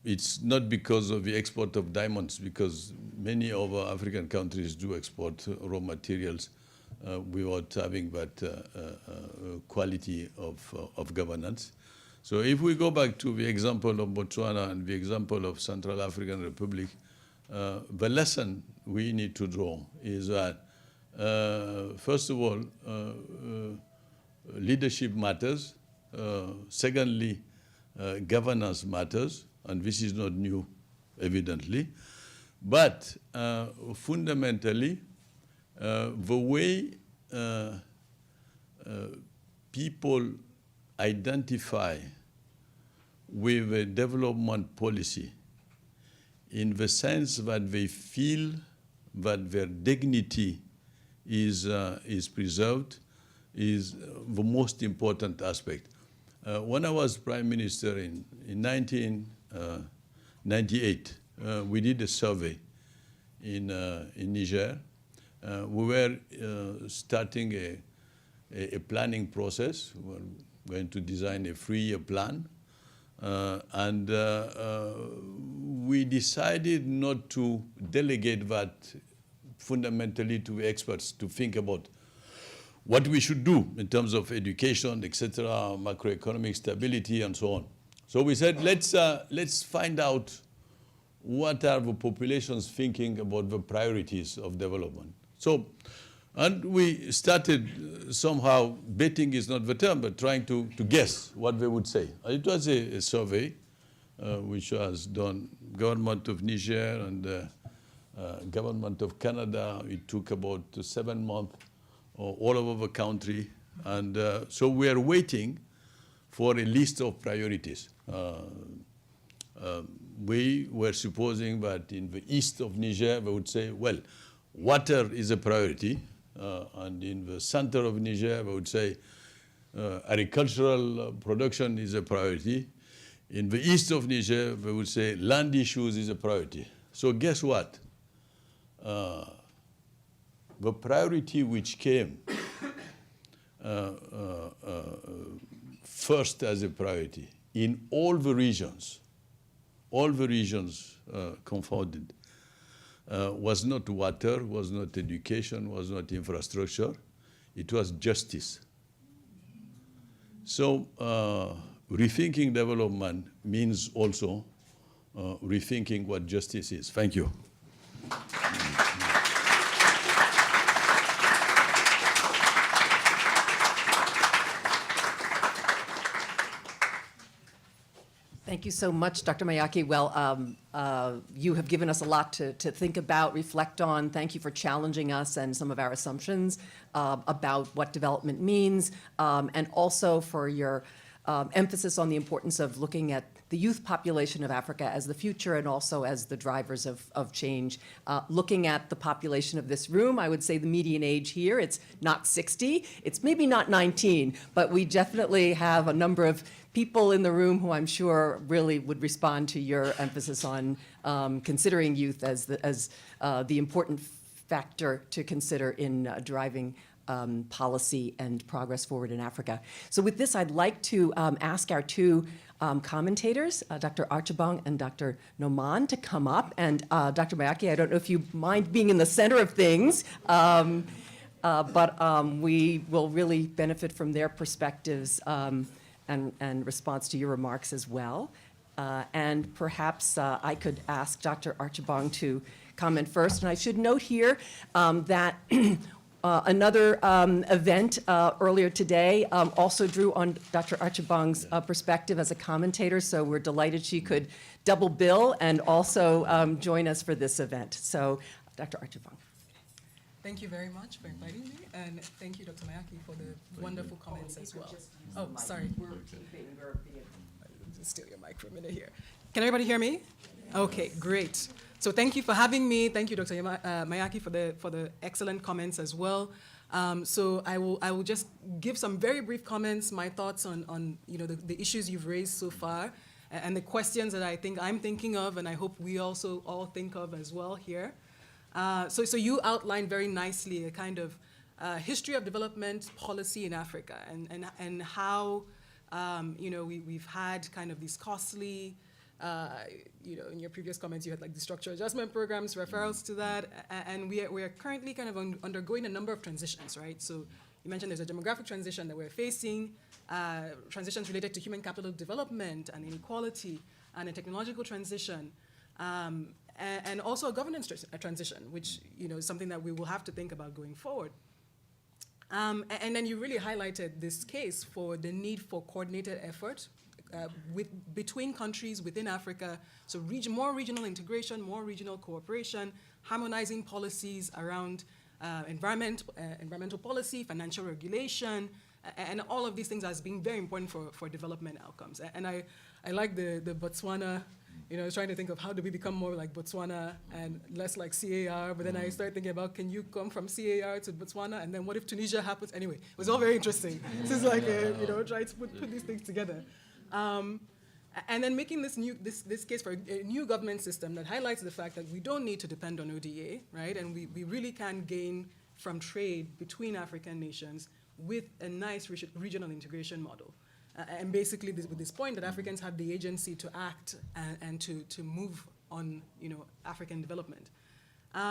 It's not because of the export of diamonds, because many of our African countries do export raw materials without having that quality of governance. So if we go back to the example of Botswana and the example of Central African Republic, the lesson we need to draw is that, first of all, leadership matters. Secondly, governance matters, and this is not new, evidently. But fundamentally, the way people identify with a development policy in the sense that they feel that their dignity is preserved is the most important aspect. When I was Prime Minister in 1998, we did a survey in Niger. We were starting a planning process. We were going to design a 3-year plan. And we decided not to delegate that fundamentally to the experts to think about what we should do in terms of education, etc., macroeconomic stability, and so on. So we said, let's find out what are the populations thinking about the priorities of development. So, and we started somehow, betting is not the term, but trying to guess what they would say. It was a survey which was done, government of Niger and government of Canada. It took about 7 months all over the country. And so we are waiting for a list of priorities. We were supposing that in the east of Niger, they would say, well, water is a priority. And in the center of Niger, they would say agricultural production is a priority. In the east of Niger, they would say land issues is a priority. So guess what? The priority which came first as a priority in all the regions confounded, was not water, was not education, was not infrastructure. It was justice. So rethinking development means also rethinking what justice is. Thank you. Thank you so much, Dr. Mayaki. Well, you have given us a lot to think about, reflect on. Thank you for challenging us and some of our assumptions about what development means, and also for your emphasis on the importance of looking at the youth population of Africa as the future and also as the drivers of change. Looking at the population of this room, I would say the median age here, it's not 60, it's maybe not 19, but we definitely have a number of people in the room who I'm sure really would respond to your emphasis on considering youth as the important factor to consider in driving policy and progress forward in Africa. So with this, I'd like to ask our two commentators, Dr. Archibong and Dr. Noman, to come up. And Dr. Mayaki, I don't know if you mind being in the center of things, but we will really benefit from their perspectives and response to your remarks as well. And perhaps I could ask Dr. Archibong to comment first. And I should note here that another event earlier today also drew on Dr. Archibong's perspective as a commentator, so we're delighted she could double bill and also join us for this event. So, Dr. Archibong. Thank you very much for inviting me, and thank you, Dr. Mayaki, for the wonderful comments as well. Oh, sorry. Just steal your mic for a minute here. Can everybody hear me? Okay, great. So thank you for having me. Thank you, Dr. Mayaki, for the excellent comments as well. So I will just give some very brief comments, my thoughts on the issues you've raised so far, and the questions that I think I'm thinking of, and I hope we also all think of as well here. So you outlined very nicely a kind of history of development policy in Africa, and how we've had kind of these costly. In your previous comments, you had like the structural adjustment programs, referrals to that, and we are currently kind of undergoing a number of transitions, right? So you mentioned there's a demographic transition that we're facing, transitions related to human capital development and inequality, and a technological transition, and also a governance transition, which is something that we will have to think about going forward. And then you really highlighted this case for the need for coordinated effort between countries within Africa, so more regional integration, more regional cooperation, harmonizing policies around environmental policy, financial regulation, and all of these things as being very important for development outcomes. And I like the Botswana, I was trying to think of how do we become more like Botswana and less like CAR, but then I started thinking about, can you come from CAR to Botswana, and then what if Tunisia happens? Anyway, it was all very interesting. This is like, trying to put these things together. And then making this case for a new government system that highlights the fact that we don't need to depend on ODA, right? And we really can gain from trade between African nations with a nice regional integration model. And basically with this point that Africans have the agency to act and to move on, African development.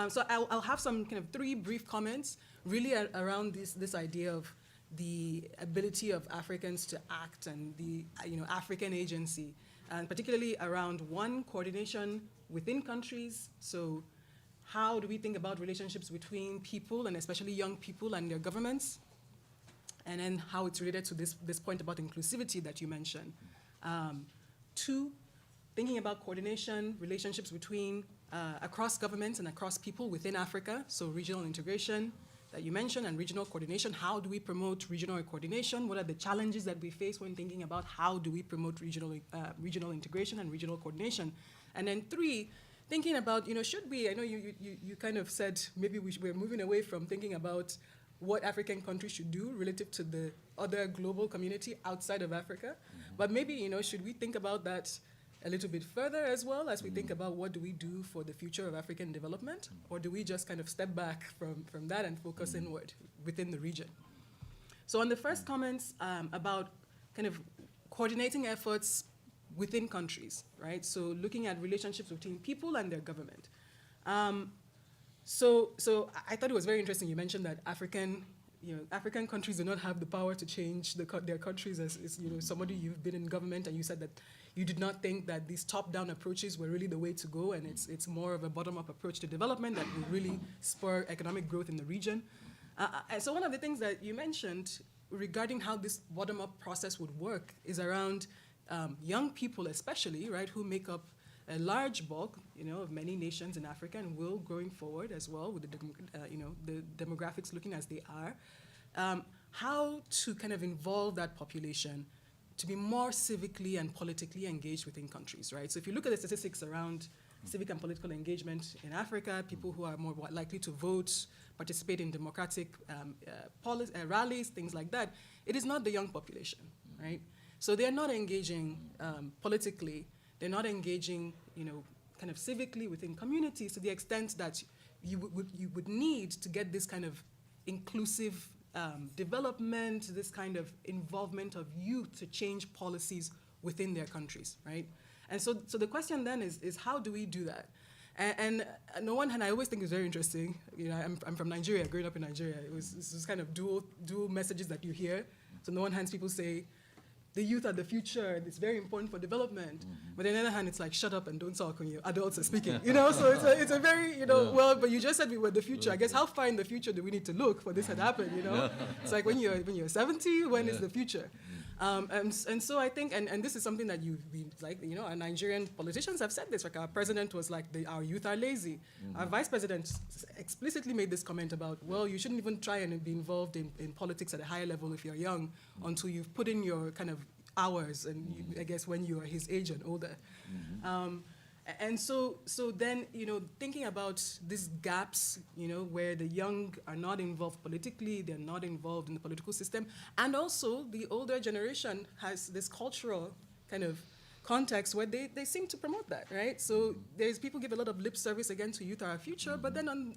So I'll have some kind of 3 brief comments really around this idea of the ability of Africans to act and the African agency, and particularly around coordination within countries. So how do we think about relationships between people, and especially young people and their governments? And then how it's related to this point about inclusivity that you mentioned. 2, thinking about coordination, relationships between across governments and across people within Africa, so regional integration that you mentioned, and regional coordination. How do we promote regional coordination? What are the challenges that we face when thinking about how do we promote regional integration and regional coordination? And then 3, thinking about, should we, I know you kind of said maybe we're moving away from thinking about what African countries should do relative to the other global community outside of Africa, but maybe, should we think about that a little bit further as well as we think about what do we do for the future of African development, or do we just kind of step back from that and focus inward within the region? So on the first comments about kind of coordinating efforts within countries, right? So looking at relationships between people and their government. So I thought it was very interesting. You mentioned that African countries do not have the power to change their countries. As somebody, you've been in government, and you said that you did not think that these top-down approaches were really the way to go, and it's more of a bottom-up approach to development that will really spur economic growth in the region. And so one of the things that you mentioned regarding how this bottom-up process would work is around young people, especially, right, who make up a large bulk, of many nations in Africa, and will going forward as well with the demographics looking as they are. How to kind of involve that population to be more civically and politically engaged within countries, right? So if you look at the statistics around civic and political engagement in Africa, people who are more likely to vote, participate in democratic rallies, things like that, it is not the young population, right? So they're not engaging politically, they're not engaging, kind of civically within communities to the extent that you would need to get this kind of inclusive development, this kind of involvement of youth to change policies within their countries, right? And so the question then is how do we do that? And on the one hand, I always think it's very interesting. I'm from Nigeria, growing up in Nigeria. This was kind of dual messages that you hear. So on the one hand, people say, the youth are the future, it's very important for development. But on the other hand, it's like, shut up and don't talk when your adults are speaking. So it's a very, well, but you just said we were the future. I guess how far in the future do we need to look for this to happen, It's like when you're 70, when is the future? And so I think, and this is something that you've been like, our Nigerian politicians have said this. Like our president was like, our youth are lazy. Our vice president explicitly made this comment about, well, you shouldn't even try and be involved in politics at a higher level if you're young until you've put in your kind of hours, and I guess when you are his age and older. And so then, thinking about these gaps, where the young are not involved politically, they're not involved in the political system, and also the older generation has this cultural kind of context where they seem to promote that, right? So there's people give a lot of lip service again to youth are our future, but then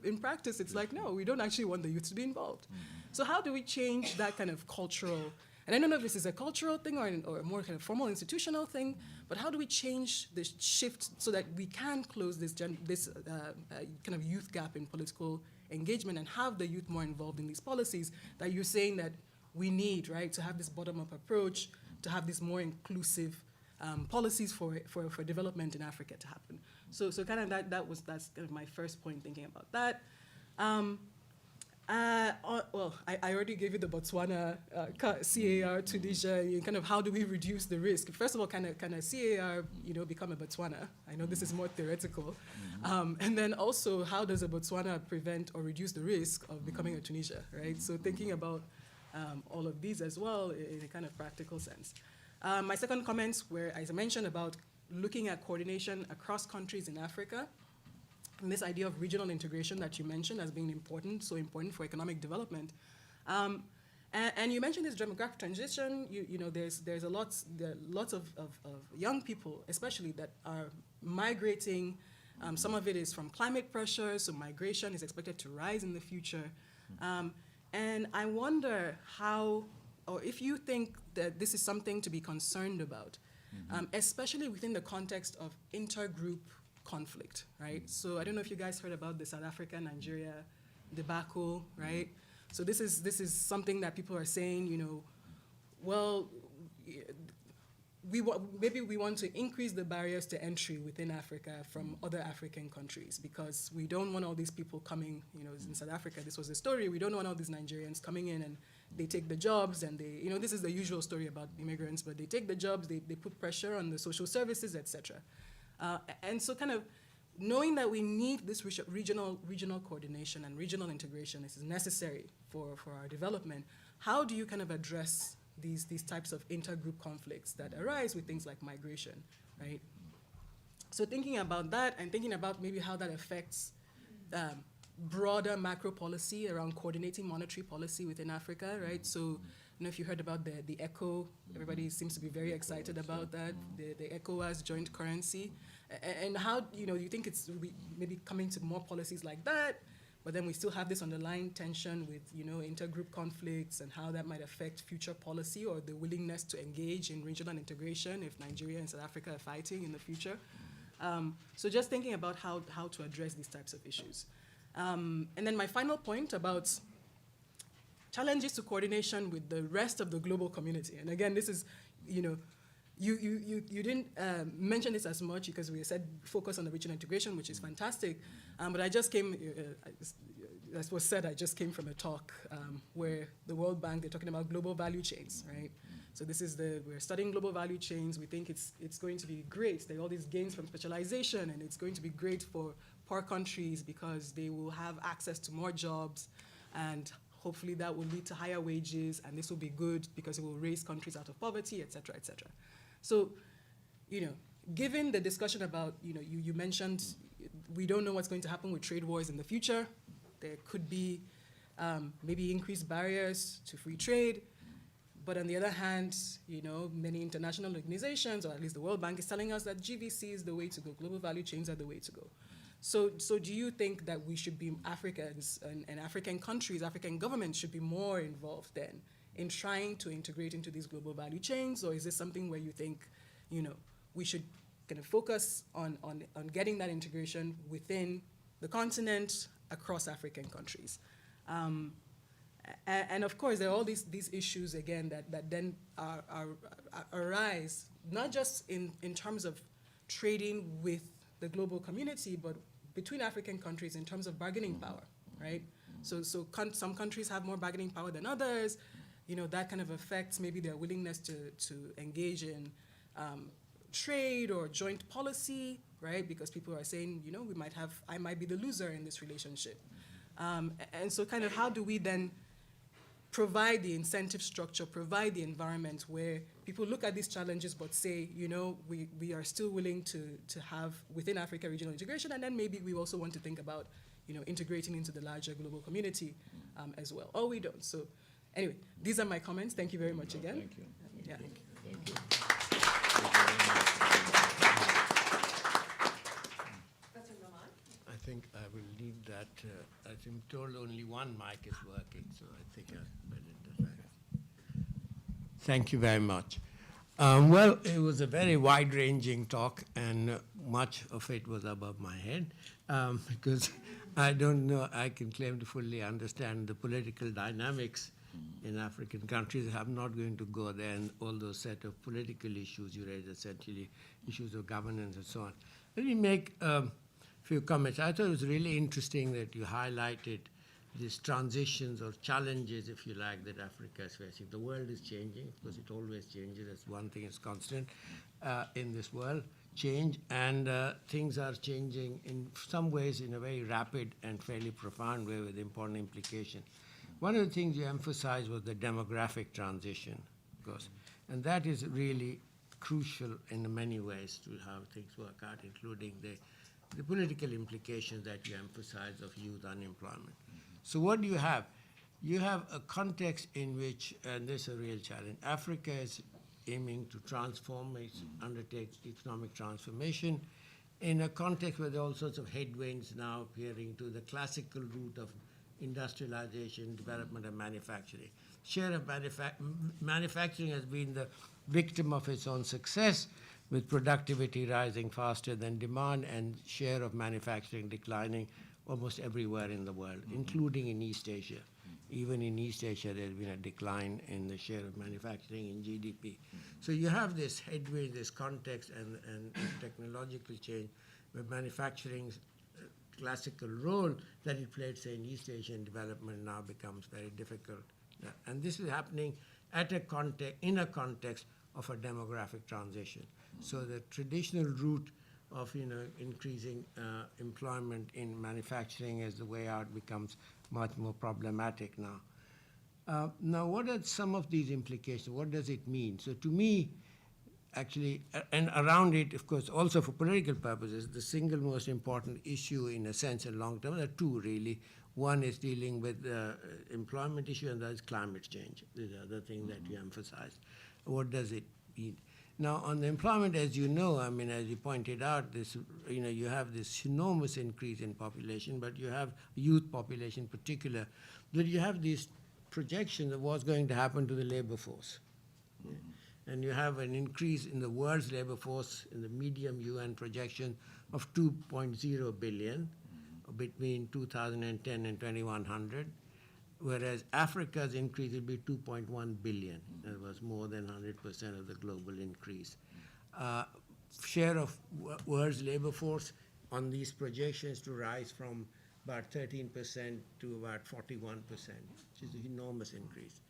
in practice, it's like, no, we don't actually want the youth to be involved. So how do we change that kind of cultural? And I don't know if this is a cultural thing or a more kind of formal institutional thing, but how do we change the shift so that we can close this kind of youth gap in political engagement and have the youth more involved in these policies that you're saying that we need, right, to have this bottom-up approach, to have these more inclusive policies for development in Africa to happen. So kind of that's kind of my first point thinking about that. Well, I already gave you the Botswana, CAR, Tunisia, kind of how do we reduce the risk? First of all, can a CAR, become a Botswana? I know this is more theoretical. And then also, how does a Botswana prevent or reduce the risk of becoming a Tunisia, right? So thinking about all of these as well in a kind of practical sense. My second comments were, as I mentioned, about looking at coordination across countries in Africa. And this idea of regional integration that you mentioned as being important, so important for economic development. And you mentioned this demographic transition. There are lots of young people, especially, that are migrating. Some of it is from climate pressure, so migration is expected to rise in the future. And I wonder how, or if you think that this is something to be concerned about, especially within the context of intergroup conflict, right? So I don't know if you guys heard about the South Africa, Nigeria debacle, right? So this is something that people are saying, well, maybe we want to increase the barriers to entry within Africa from other African countries because we don't want all these people coming, in South Africa, this was the story, we don't want all these Nigerians coming in and they take the jobs and they, this is the usual story about immigrants, but they take the jobs, they put pressure on the social services, etc. And so kind of knowing that we need this regional coordination and regional integration is necessary for our development, how do you kind of address these types of intergroup conflicts that arise with things like migration, right? So thinking about that and thinking about maybe how that affects broader macro policy around coordinating monetary policy within Africa, right? So I don't know if you heard about the ECO. Everybody seems to be very excited about that, the ECOWAS joint currency. And how, you think it's maybe coming to more policies like that, but then we still have this underlying tension with, intergroup conflicts and how that might affect future policy or the willingness to engage in regional integration if Nigeria and South Africa are fighting in the future. So just thinking about how to address these types of issues. And then my final point about challenges to coordination with the rest of the global community. And again, this is, you didn't mention this as much because we said focus on the regional integration, which is fantastic. But I just came, as was said, I just came from a talk where the World Bank, they're talking about global value chains, right? So this is we're studying global value chains. We think it's going to be great. There are all these gains from specialization, and it's going to be great for poor countries because they will have access to more jobs and hopefully that will lead to higher wages, and this will be good because it will raise countries out of poverty, et cetera, et cetera. So, given the discussion about, you mentioned we don't know what's going to happen with trade wars in the future. There could be maybe increased barriers to free trade. But on the other hand, many international organizations, or at least the World Bank, is telling us that GVC is the way to go. Global value chains are the way to go. So do you think that we should be, Africans and African countries, African governments should be more involved then in trying to integrate into these global value chains? Or is this something where you think, we should kind of focus on getting that integration within the continent across African countries? And of course, there are all these issues, again, that then arise, not just in terms of trading with the global community, but between African countries in terms of bargaining power, right? So some countries have more bargaining power than others. That kind of affects maybe their willingness to engage in trade or joint policy, right? Because people are saying, I might be the loser in this relationship. And so kind of how do we then provide the incentive structure, provide the environment where people look at these challenges but say, we are still willing to have within Africa regional integration, and then maybe we also want to think about, integrating into the larger global community as well. Or we don't. So anyway, these are my comments. Thank you very much again. Thank you. Yeah. Thank you. I think I will leave that. As I'm told, only one mic is working, so I think I better do that. Thank you very much. Well, it was a very wide-ranging talk, and much of it was above my head, because I don't know, I can claim to fully understand the political dynamics in African countries. I'm not going to go there, and all those set of political issues you raised, essentially issues of governance and so on. Let me make few comments. I thought it was really interesting that you highlighted these transitions or challenges, if you like, that Africa is facing. The world is changing. Of course, it always changes. That's one thing is constant in this world, change. And things are changing in some ways in a very rapid and fairly profound way with important implications. One of the things you emphasized was the demographic transition, of course. And that is really crucial in many ways to how things work out, including the political implications that you emphasize of youth unemployment. So what do you have? You have a context in which, and this is a real challenge, Africa is aiming to transform, undertake economic transformation in a context where there are all sorts of headwinds now appearing to the classical route of industrialization, development, and manufacturing. Share of manufacturing has been the victim of its own success, with productivity rising faster than demand and share of manufacturing declining almost everywhere in the world, including in East Asia. Even in East Asia, there's been a decline in the share of manufacturing in GDP. So you have this headwind, this context, and technological change, where manufacturing's classical role that it played, say, in East Asian development now becomes very difficult. And this is happening in a context of a demographic transition. So the traditional route of increasing employment in manufacturing as the way out becomes much more problematic now. Now, what are some of these implications? What does it mean? So to me, actually, and around it, of course, also for political purposes, the single most important issue in a sense in long term, there are two really. One is dealing with the employment issue, and that is climate change, the other thing that you emphasized. What does it mean? Now, on the employment, as you know, I mean, as you pointed out, this, you have this enormous increase in population, but you have youth population in particular, that you have these projections of what's going to happen to the labor force. Yeah. And you have an increase in the world's labor force in the medium UN projection of 2.0 billion between 2010 and 2100. Whereas Africa's increase will be 2.1 billion. That was more than 100% of the global increase. Share of world's labor force on these projections to rise from about 13% to about 41%, which is an enormous increase.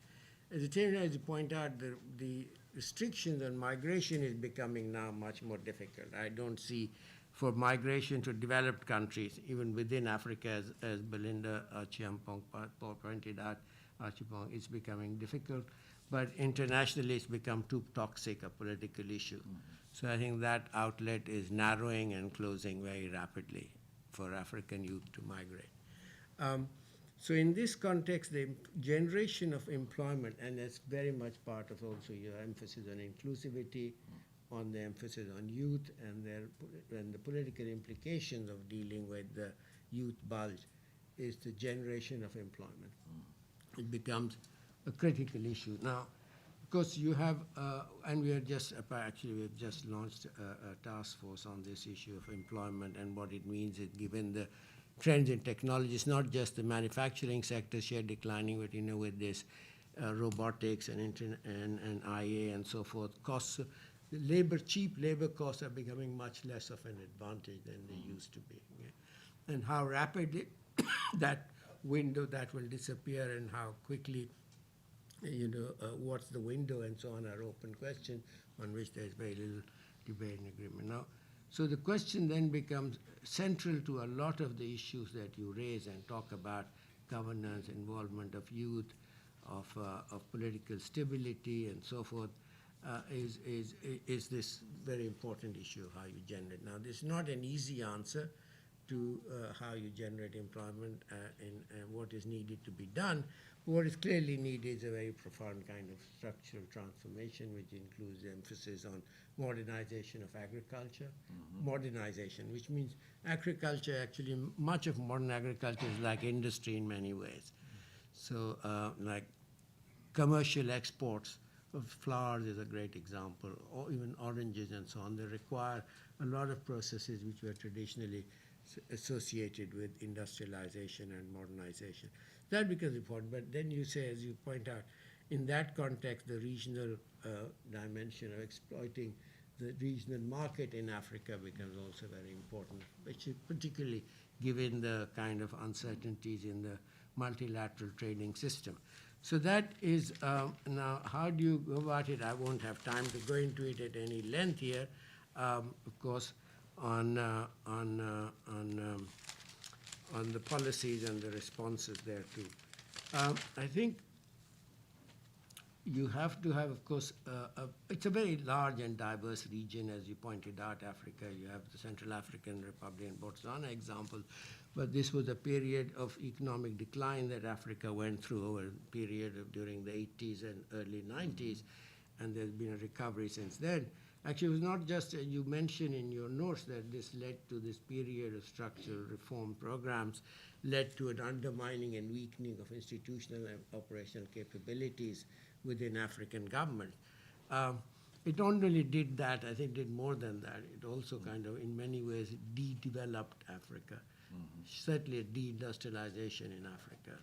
At the same time, as you point out, the restrictions on migration is becoming now much more difficult. I don't see for migration to developed countries, even within Africa, as Belinda Chiampong pointed out, it's becoming difficult. But internationally, it's become too toxic a political issue. So I think that outlet is narrowing and closing very rapidly for African youth to migrate. So in this context, the generation of employment, and that's very much part of also your emphasis on inclusivity, on the emphasis on youth and the political implications of dealing with the youth bulge, is the generation of employment. It becomes a critical issue. Now, of course, you have, and we are just, actually we've just launched a task force on this issue of employment and what it means given the trends in technology. It's not just the manufacturing sector share declining, but with this robotics and IA and so forth, costs, cheap labor costs are becoming much less of an advantage than they used to be. Yeah? And how rapidly that window that will disappear and how quickly, what's the window and so on are open questions on which there's very little debate and agreement. Now, so the question then becomes central to a lot of the issues that you raise and talk about: governance, involvement of youth, of political stability, and so forth. Is this very important issue of how you generate? Now, this is not an easy answer to how you generate employment and what is needed to be done. What is clearly needed is a very profound kind of structural transformation, which includes the emphasis on modernization of agriculture. Modernization, which means agriculture, actually, much of modern agriculture is like industry in many ways. So like commercial exports of flowers is a great example, or even oranges and so on. They require a lot of processes which were traditionally associated with industrialization and modernization. That becomes important, but then you say, as you point out, in that context, the regional dimension of exploiting the regional market in Africa becomes also very important, which is particularly given the kind of uncertainties in the multilateral trading system. So that is, now how do you go about it? I won't have time to go into it at any length here, of course, on the policies and the responses there too. I think you have to have, of course, it's a very large and diverse region, as you pointed out, Africa. You have the Central African Republic and Botswana example, but this was a period of economic decline that Africa went through over a period of during the 80s and early 90s, and there's been a recovery since then. Actually, it was not just, you mentioned in your notes that this led to this period of structural reform programs, led to an undermining and weakening of institutional and operational capabilities within African government. It not only did that, I think it did more than that. It also kind of, in many ways, de-developed Africa. Certainly a de-industrialization in Africa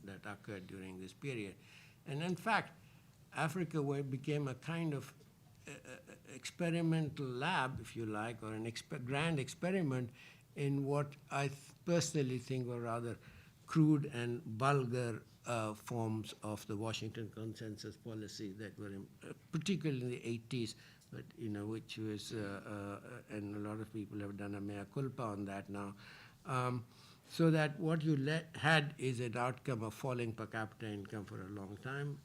that occurred during this period. And in fact, Africa became a kind of experimental lab, if you like, or an grand experiment in what I personally think were rather crude and vulgar forms of the Washington Consensus policy that were particularly in the 80s, but which was, and a lot of people have done a mea culpa on that now. So that what you had is an outcome of falling per capita income for a long time,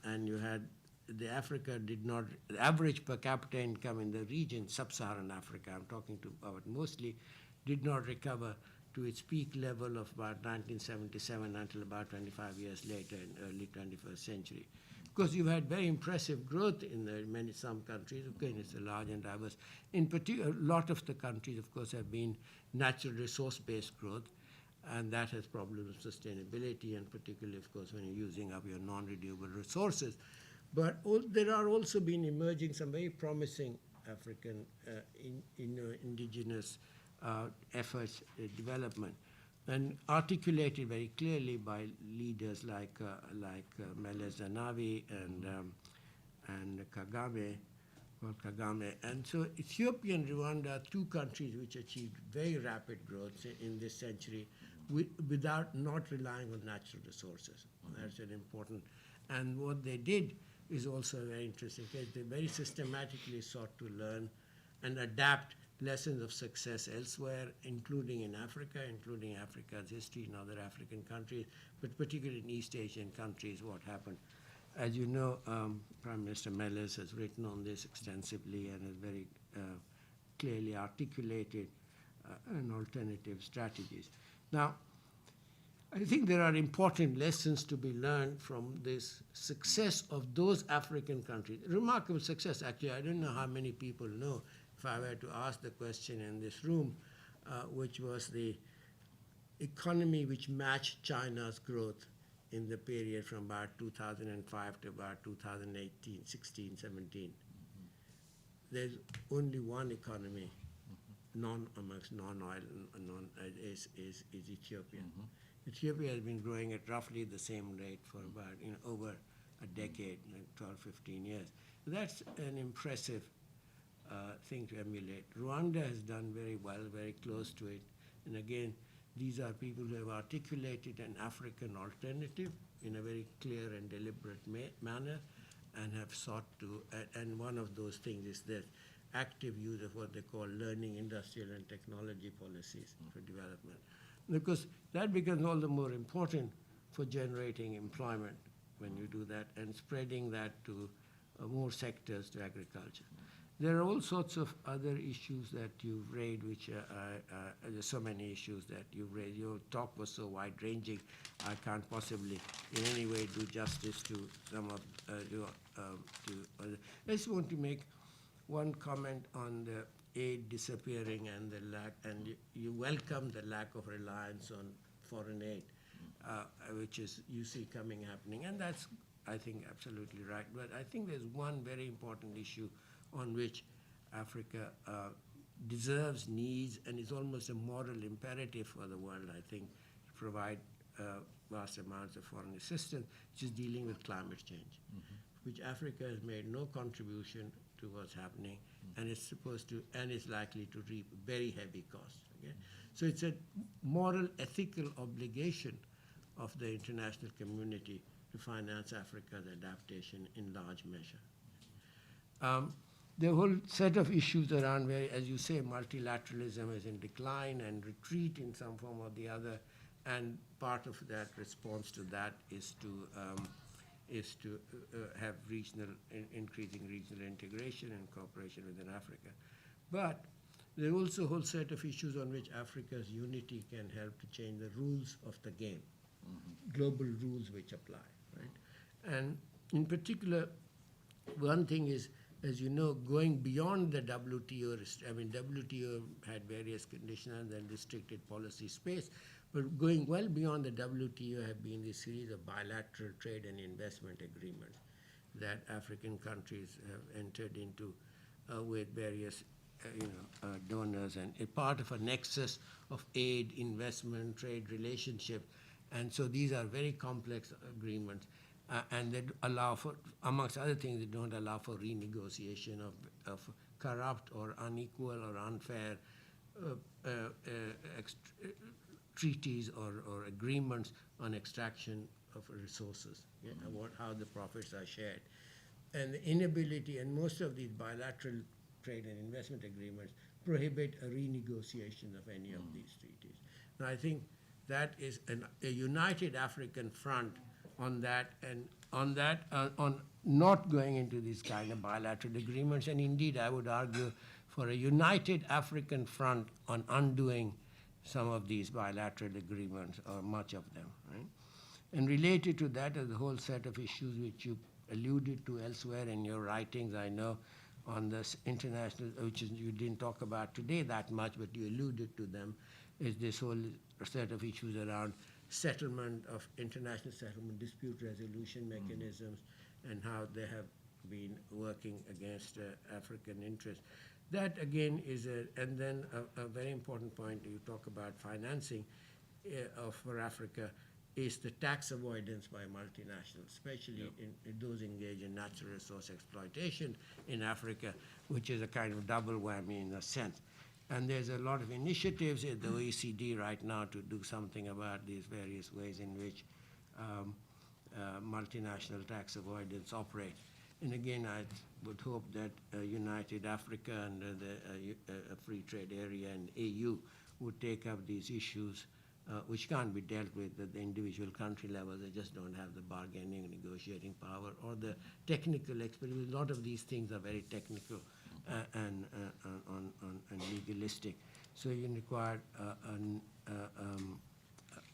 and you had the average per capita income in the region, sub-Saharan Africa, I'm talking about mostly, did not recover to its peak level of about 1977 until about 25 years later in early 21st century. Of course, you've had very impressive growth in some countries. Again, it's a large and diverse. In particular, a lot of the countries, of course, have been natural resource-based growth, and that has problems of sustainability, and particularly, of course, when you're using up your non-renewable resources. But there are also been emerging some very promising African indigenous efforts at development, and articulated very clearly by leaders like Meles Zenawi and Kagame. And so Ethiopia and Rwanda are two countries which achieved very rapid growth in this century without not relying on natural resources. That's an important, and what they did is also very interesting because they very systematically sought to learn and adapt lessons of success elsewhere, including in Africa, including Africa's history in other African countries, but particularly in East Asian countries, what happened. As you know, Prime Minister Meles has written on this extensively and has very clearly articulated an alternative strategies. Now, I think there are important lessons to be learned from this success of those African countries. Remarkable success, actually. I don't know how many people know, if I were to ask the question in this room, which was the economy which matched China's growth in the period from about 2005 to about 2018, 16, 17. There's only one economy, amongst non-oil, is Ethiopia. Ethiopia has been growing at roughly the same rate for about over a decade, 12, 15 years. That's an impressive thing to emulate. Rwanda has done very well, very close to it. And again, these are people who have articulated an African alternative in a very clear and deliberate manner and have sought to, and one of those things is the active use of what they call learning, industrial, and technology policies for development. Because that becomes all the more important for generating employment when you do that and spreading that to more sectors to agriculture. There are all sorts of other issues that you've raised, which there's so many issues that you've raised. Your talk was so wide-ranging, I can't possibly in any way do justice to some of I just want to make one comment on the aid disappearing and the lack, and you welcome the lack of reliance on foreign aid, which is you see happening, and that's, I think, absolutely right. But I think there's one very important issue on which Africa deserves, needs, and is almost a moral imperative for the world, I think, to provide vast amounts of foreign assistance, which is dealing with climate change, which Africa has made no contribution to what's happening, and is supposed to, and is likely to reap very heavy costs. Okay? So it's a moral, ethical obligation of the international community to finance Africa's adaptation in large measure. The whole set of issues around where, as you say, multilateralism is in decline and retreat in some form or the other, and part of that response to that is to have increasing regional integration and cooperation within Africa. But there are also a whole set of issues on which Africa's unity can help to change the rules of the game, global rules which apply, right? And in particular, one thing is, as you know, going beyond the WTO, WTO had various conditions and restricted policy space, but going well beyond the WTO have been this series of bilateral trade and investment agreements that African countries have entered into with various donors, and a part of a nexus of aid, investment, trade relationship. And so these are very complex agreements. And they allow for, amongst other things, they don't allow for renegotiation of corrupt or unequal or unfair treaties or agreements on extraction of resources, how the profits are shared. And the inability, and most of these bilateral trade and investment agreements prohibit a renegotiation of any of these treaties. Now, I think that is a united African front on that, and on not going into these kind of bilateral agreements, and indeed I would argue for a united African front on undoing some of these bilateral agreements, or much of them, right? And related to that is a whole set of issues which you alluded to elsewhere in your writings, I know, on this international, which is, you didn't talk about today that much, but you alluded to them, is this whole set of issues around settlement of international settlement, dispute resolution mechanisms, and how they have been working against African interests. That again is and then a very important point you talk about financing for Africa is the tax avoidance by multinationals, especially in those engaged in natural resource exploitation in Africa, which is a kind of double whammy in a sense. And there's a lot of initiatives at the OECD right now to do something about these various ways in which multinational tax avoidance operates. And again, I would hope that United Africa and the Free Trade Area and AU would take up these issues, which can't be dealt with at the individual country level. They just don't have the bargaining, negotiating power, or the technical expertise. A lot of these things are very technical and legalistic. So you require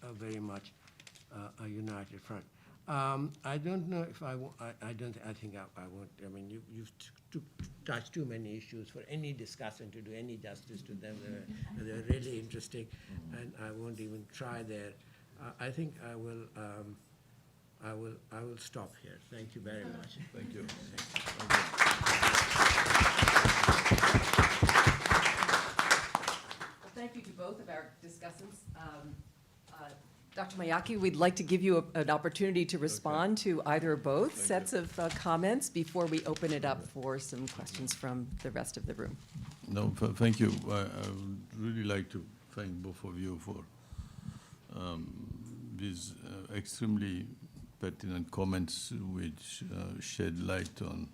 a very much a united front. I don't know if I think I won't. I mean, you've touched too many issues for any discussion to do any justice to them. They're really interesting, and I won't even try there. I think I will stop here. Thank you very much. Thank you. Well, thank you to both of our discussants. Dr. Mayaki, we'd like to give you an opportunity to respond to either or both sets of comments before we open it up for some questions from the rest of the room. No, thank you. I would really like to thank both of you for these extremely pertinent comments which shed light on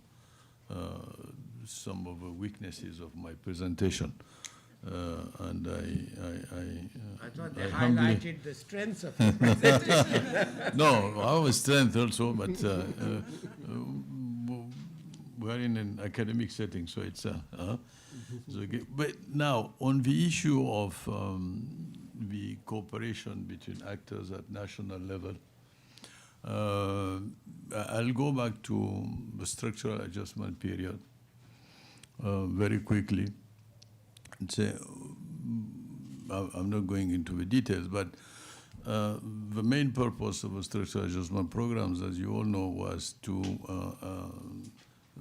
some of the weaknesses of my presentation. And I thought they humbly highlighted the strengths of your presentation. No, our strength also, but we're in an academic setting, so it's okay. But now, on the issue of the cooperation between actors at national level, I'll go back to the structural adjustment period very quickly. Say, I'm not going into the details, but the main purpose of the structural adjustment programs, as you all know, was to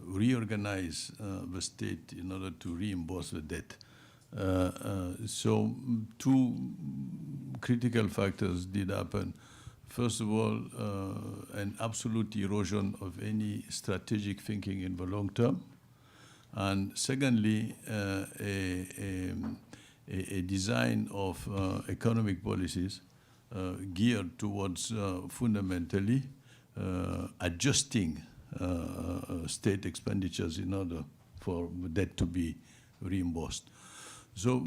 reorganize the state in order to reimburse the debt. So two critical factors did happen. First of all, an absolute erosion of any strategic thinking in the long term. And secondly, a design of economic policies geared towards fundamentally adjusting state expenditures in order for the debt to be reimbursed. So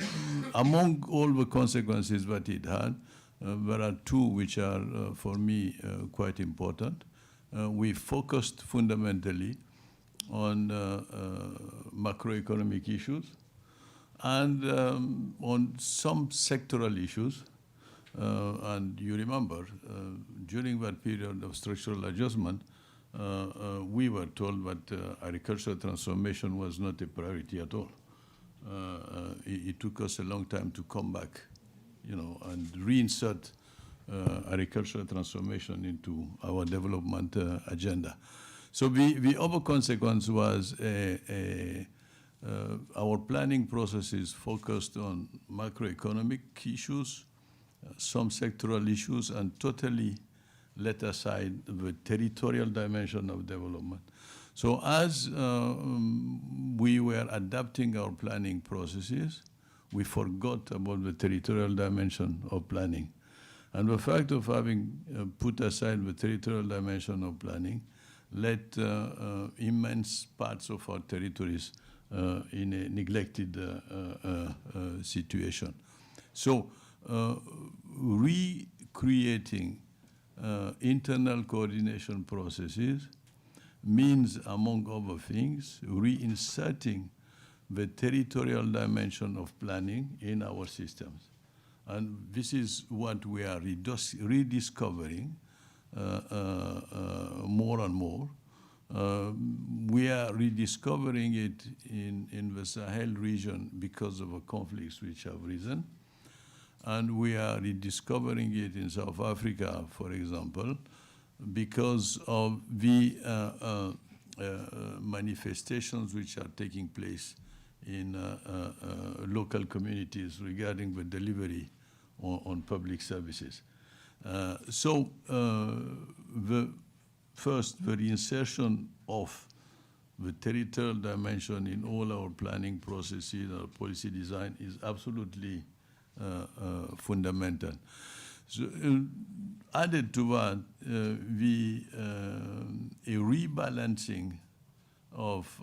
among all the consequences that it had, there are two which are, for me, quite important. We focused fundamentally on macroeconomic issues and on some sectoral issues. And you remember, during that period of structural adjustment, we were told that agricultural transformation was not a priority at all. It took us a long time to come back, and reinsert agricultural transformation into our development agenda. So the other consequence was our planning processes focused on macroeconomic issues, some sectoral issues, and totally let aside the territorial dimension of development. So as we were adapting our planning processes, we forgot about the territorial dimension of planning. And the fact of having put aside the territorial dimension of planning led immense parts of our territories in a neglected situation. So recreating internal coordination processes means, among other things, reinserting the territorial dimension of planning in our systems. And this is what we are rediscovering more and more. We are rediscovering it in the Sahel region because of the conflicts which have risen. And we are rediscovering it in South Africa, for example, because of the manifestations which are taking place in local communities regarding the delivery on public services. So the reinsertion of the territorial dimension in all our planning processes, our policy design is absolutely fundamental. So, added to that, a rebalancing of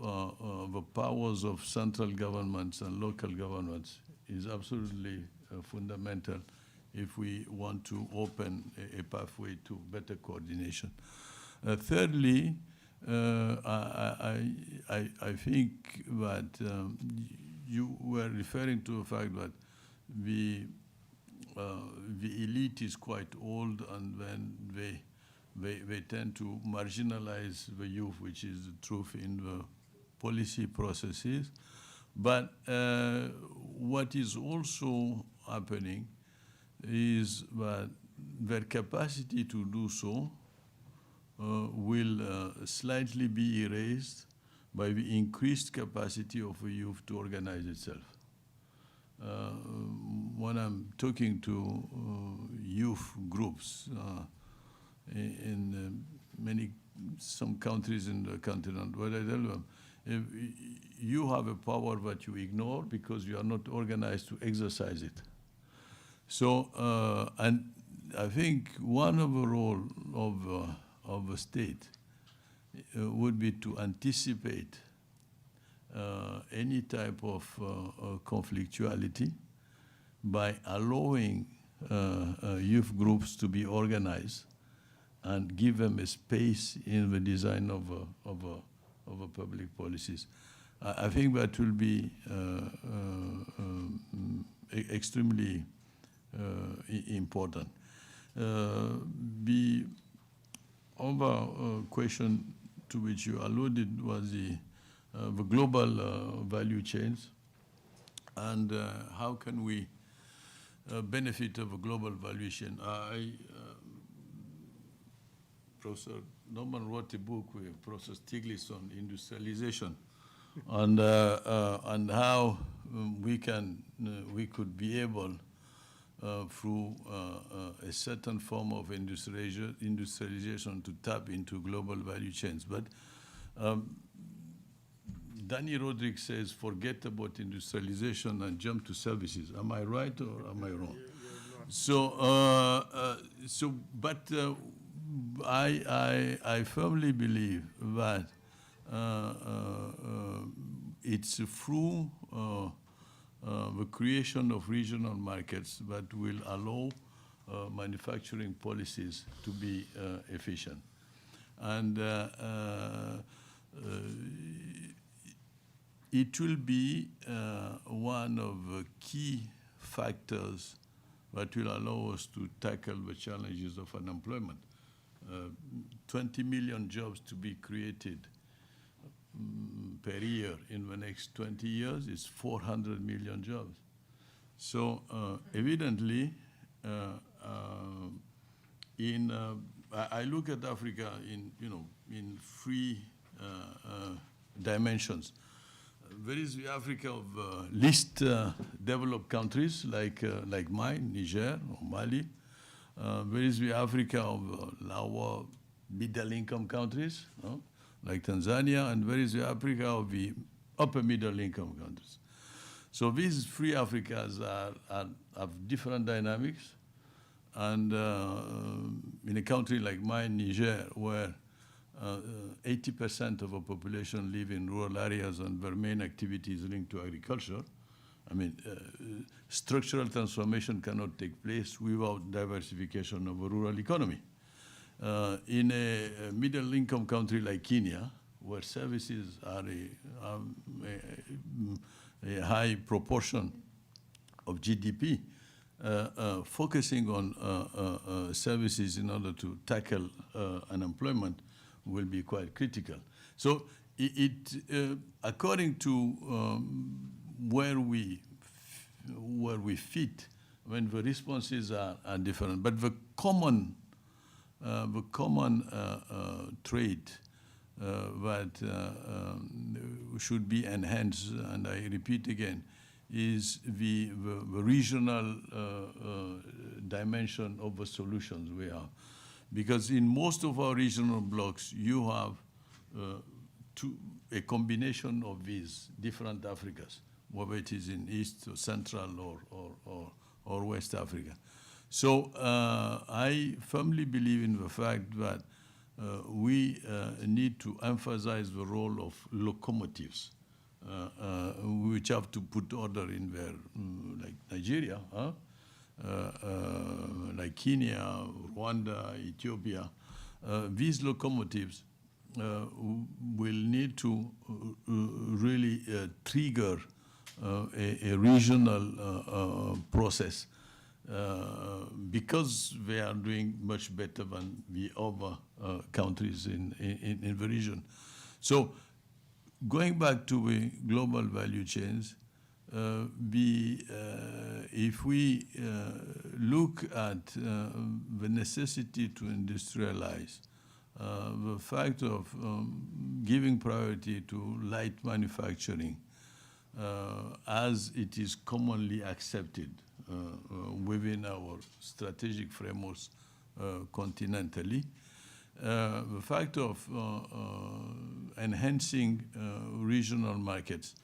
the powers of central governments and local governments is absolutely fundamental if we want to open a pathway to better coordination. Thirdly, I think that you were referring to the fact that the elite is quite old, and then they tend to marginalize the youth, which is the truth in the policy processes. But what is also happening is that their capacity to do so will slightly be erased by the increased capacity of the youth to organize itself. When I'm talking to youth groups in some countries in the continent, what I tell them, if you have a power that you ignore because you are not organized to exercise it. So, and I think one of the role of the state would be to anticipate any type of conflictuality by allowing youth groups to be organized and give them a space in the design of public policies. I think that will be extremely important. The other question to which you alluded was the global value chains, and how can we benefit of a global value chain. Professor Norman wrote a book with Professor Stiglitz on industrialization, and how we could be able, through a certain form of industrialization, to tap into global value chains. But Danny Rodriguez says, forget about industrialization and jump to services. Am I right or am I wrong? But I firmly believe that it's through the creation of regional markets that will allow manufacturing policies to be efficient. And it will be one of the key factors that will allow us to tackle the challenges of unemployment. 20 million jobs to be created per year in the next 20 years is 400 million jobs. So evidently, I look at Africa in three dimensions. There is the Africa of least developed countries like mine, Niger or Mali. There is the Africa of lower middle-income countries, like Tanzania, and there is the Africa of the upper middle-income countries. So these three Africas have different dynamics, and in a country like mine, Niger, where 80% of the population live in rural areas and their main activity is linked to agriculture, I mean, structural transformation cannot take place without diversification of a rural economy. In a middle-income country like Kenya, where services are a high proportion of GDP, focusing on services in order to tackle unemployment will be quite critical. So according to where we fit, when the responses are different, but the common trait that should be enhanced, and I repeat again, is the regional dimension of the solutions we have. Because in most of our regional blocks, you have a combination of these different Africas, whether it is in East or Central or West Africa. So I firmly believe in the fact that we need to emphasize the role of locomotives, which have to put order in their, like Nigeria, like Kenya, Rwanda, Ethiopia. These locomotives will need to really trigger a regional process because they are doing much better than the other countries in the region. So going back to the global value chains, if we look at the necessity to industrialize, the fact of giving priority to light manufacturing, as it is commonly accepted within our strategic frameworks continentally, the fact of enhancing regional markets,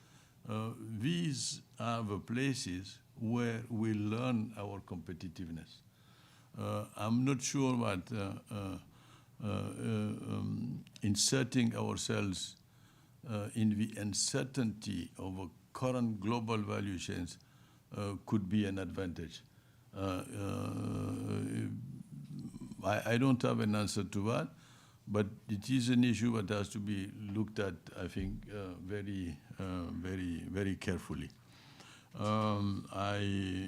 these are the places where we learn our competitiveness. I'm not sure that inserting ourselves in the uncertainty of a current global value chains could be an advantage. I don't have an answer to that, but it is an issue that has to be looked at, I think, very carefully. I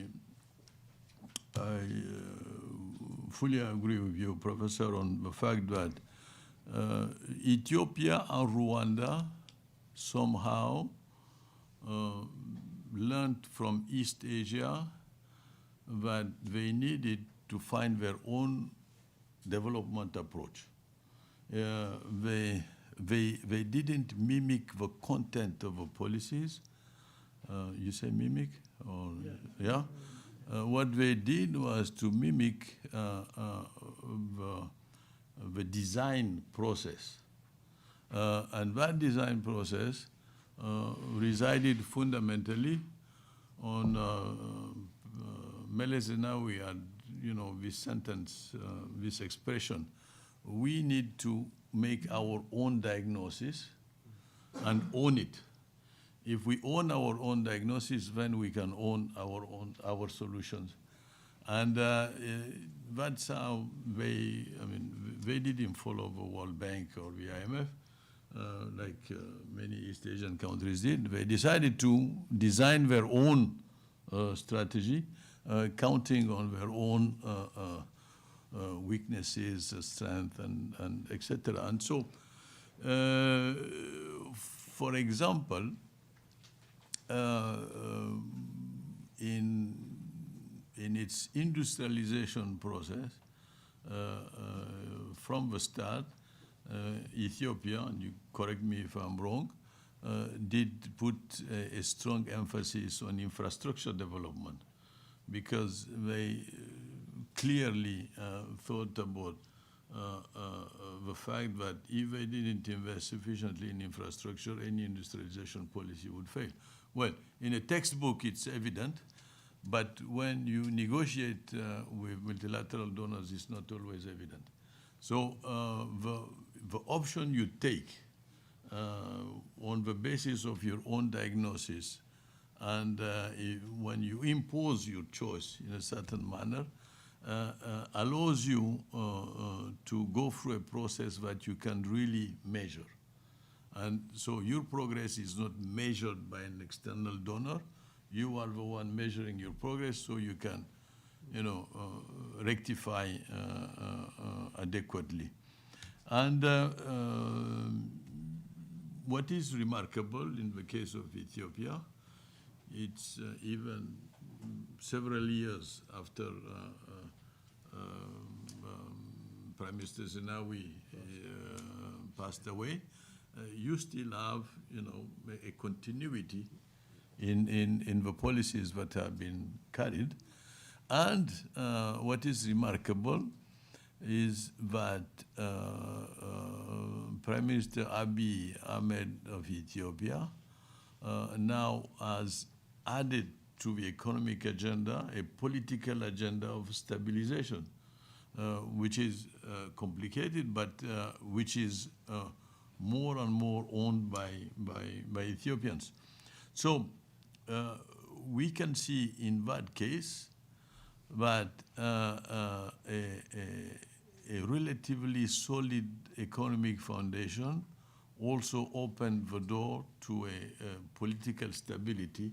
fully agree with you, Professor, on the fact that Ethiopia and Rwanda somehow learned from East Asia that they needed to find their own development approach. They didn't mimic the content of the policies. You say mimic? Or, yeah? What they did was to mimic the design process. And that design process resided fundamentally on Mele Zenawi had, this sentence, this expression. We need to make our own diagnosis and own it. If we own our own diagnosis, then we can own our solutions. And that's how they didn't follow the World Bank or the IMF, like many East Asian countries did. They decided to design their own strategy, counting on their own weaknesses, strength, and etc. And so, for example, in its industrialization process, from the start, Ethiopia, and you correct me if I'm wrong, did put a strong emphasis on infrastructure development because they clearly thought about the fact that if they didn't invest sufficiently in infrastructure, any industrialization policy would fail. Well, in a textbook, it's evident, but when you negotiate with multilateral donors, it's not always evident. So the option you take on the basis of your own diagnosis and when you impose your choice in a certain manner, allows you to go through a process that you can really measure. And so your progress is not measured by an external donor. You are the one measuring your progress so you can, rectify adequately. And what is remarkable in the case of Ethiopia, it's even several years after Prime Minister Zenawi passed away, you still have, a continuity in the policies that have been carried. And what is remarkable is that Prime Minister Abiy Ahmed of Ethiopia now has added to the economic agenda a political agenda of stabilization. which is complicated, but which is more and more owned by Ethiopians. So we can see in that case that a relatively solid economic foundation also opened the door to a political stability,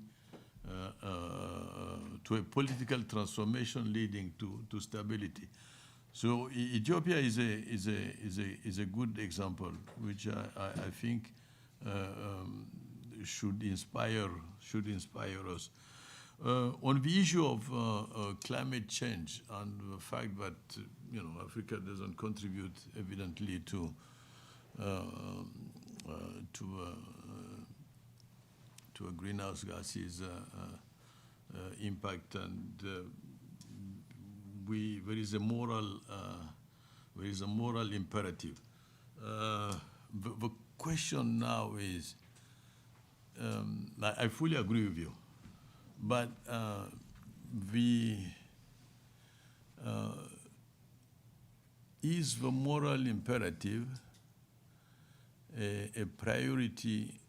to a political transformation leading to stability. So Ethiopia is a good example, which I think should inspire us. On the issue of climate change and the fact that Africa doesn't contribute evidently to a greenhouse gases impact, and there is a moral imperative. The question now is, I fully agree with you, but is the moral imperative a priority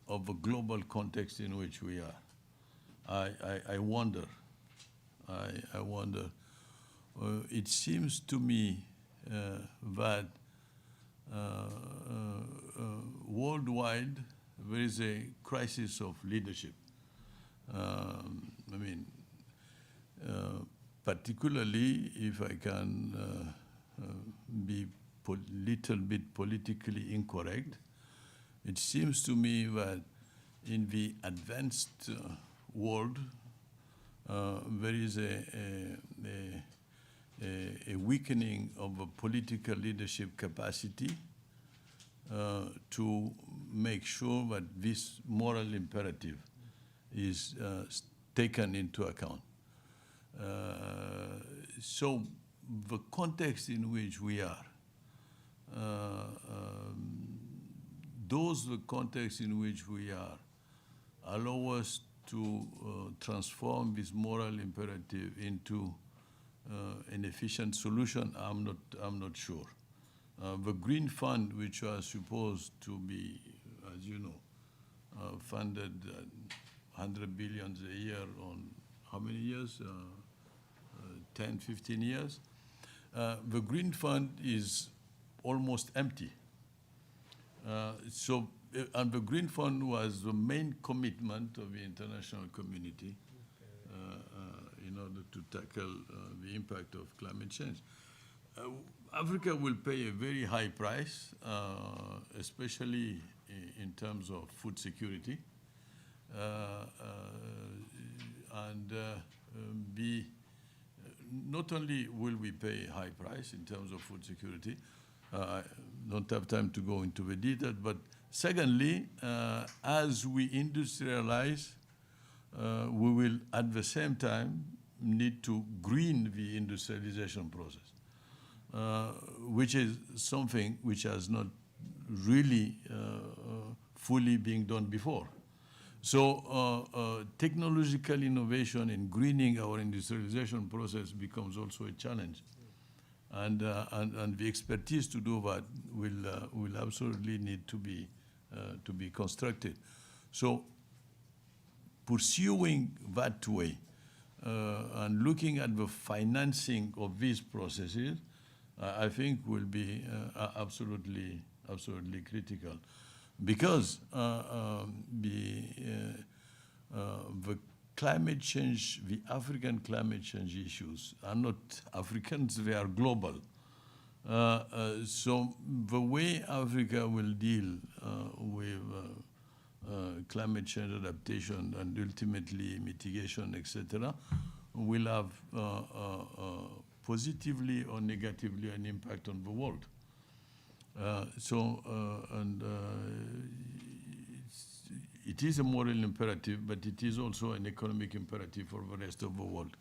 of the global context in which we are? I wonder. I wonder. It seems to me that worldwide there is a crisis of leadership. Particularly if I can be a little bit politically incorrect, it seems to me that in the advanced world, there is a weakening of a political leadership capacity to make sure that this moral imperative is taken into account. So the context in which we are, the context in which we are allow us to transform this moral imperative into an efficient solution. I'm not sure. The Green Fund, which was supposed to be, as you know, funded 100 billion a year on how many years? 10, 15 years. The Green Fund is almost empty. And the Green Fund was the main commitment of the international community in order to tackle the impact of climate change. Africa will pay a very high price, especially in terms of food security, not only will we pay a high price in terms of food security, I don't have time to go into the detail, but secondly, as we industrialize, we will at the same time need to green the industrialization process, which is something which has not really fully been done before. So technological innovation in greening our industrialization process becomes also a challenge. And the expertise to do that will absolutely need to be constructed. So pursuing that way and looking at the financing of these processes, I think will be absolutely critical, because the climate change, the African climate change issues are not Africans, they are global. So the way Africa will deal with climate change adaptation and ultimately mitigation, etc., will have positively or negatively an impact on the world. It is a moral imperative, but it is also an economic imperative for the rest of the world.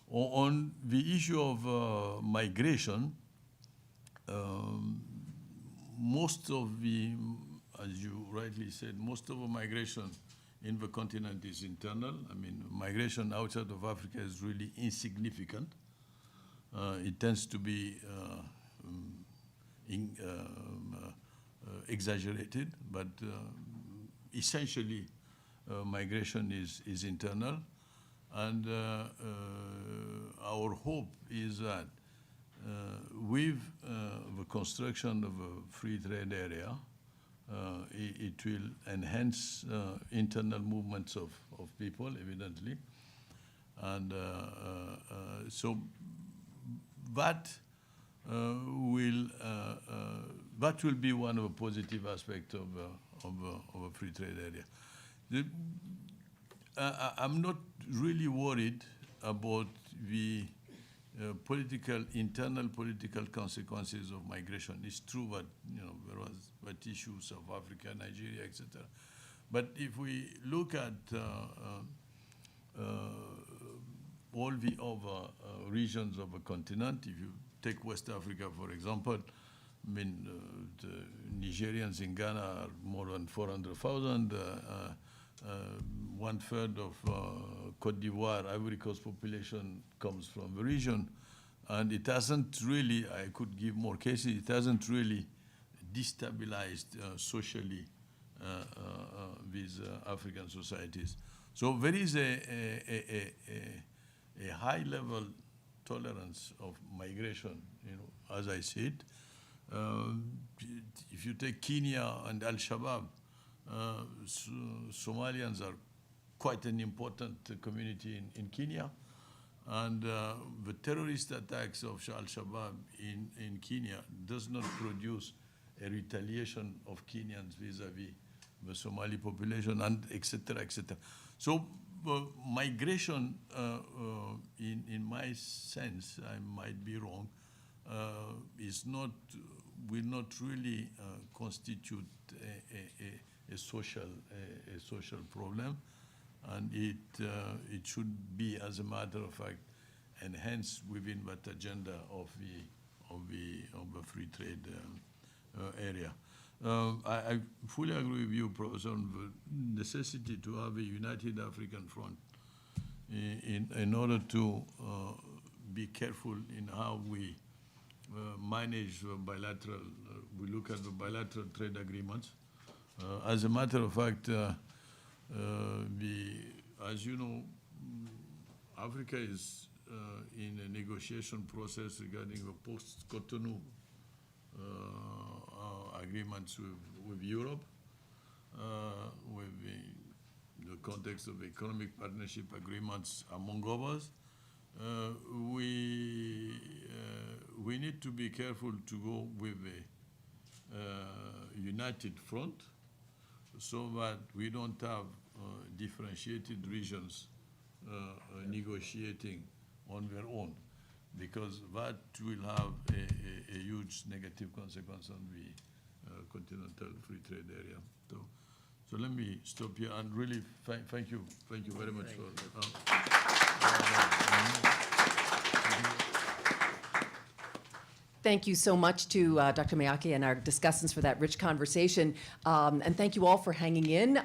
On the issue of migration, most of the, as you rightly said, most of the migration in the continent is internal. I mean, migration outside of Africa is really insignificant. it tends to be exaggerated, but essentially migration is internal. And our hope is that with the construction of a free trade area, it will enhance internal movements of people, evidently. And so that will be one of the positive aspects of a free trade area. I'm not really worried about the internal political consequences of migration. It's true that there was that issue, South Africa, Nigeria, etc. But if we look at all the other regions of a continent, if you take West Africa, for example, I mean, the Nigerians in Ghana are more than 400,000. One third of Cote d'Ivoire, Ivory Coast population comes from the region. And it hasn't really, I could give more cases, it hasn't really destabilized socially these African societies. So there is a high level tolerance of migration, as I see it. If you take Kenya and Al-Shabaab, Somalians are quite an important community in Kenya. And the terrorist attacks of Al-Shabaab in Kenya does not produce a retaliation of Kenyans vis-a-vis the Somali population, and et cetera, et cetera. So migration, in my sense, I might be wrong, will not really constitute a social problem, and it should be, as a matter of fact, enhanced within that agenda of the free trade area. I fully agree with you, Professor, on the necessity to have a united African front in order to be careful in how we manage bilateral. We look at the bilateral trade agreements. As a matter of fact, as you know, Africa is in a negotiation process regarding the post-Cotonou agreements with Europe, with the context of economic partnership agreements, among others. We need to be careful to go with a united front, so that we don't have differentiated regions negotiating on their own, because that will have a huge negative consequence on the continental free trade area. So let me stop here and really thank you very much for. Thank you so much to Dr. Mayaki and our discussants for that rich conversation. And thank you all for hanging in.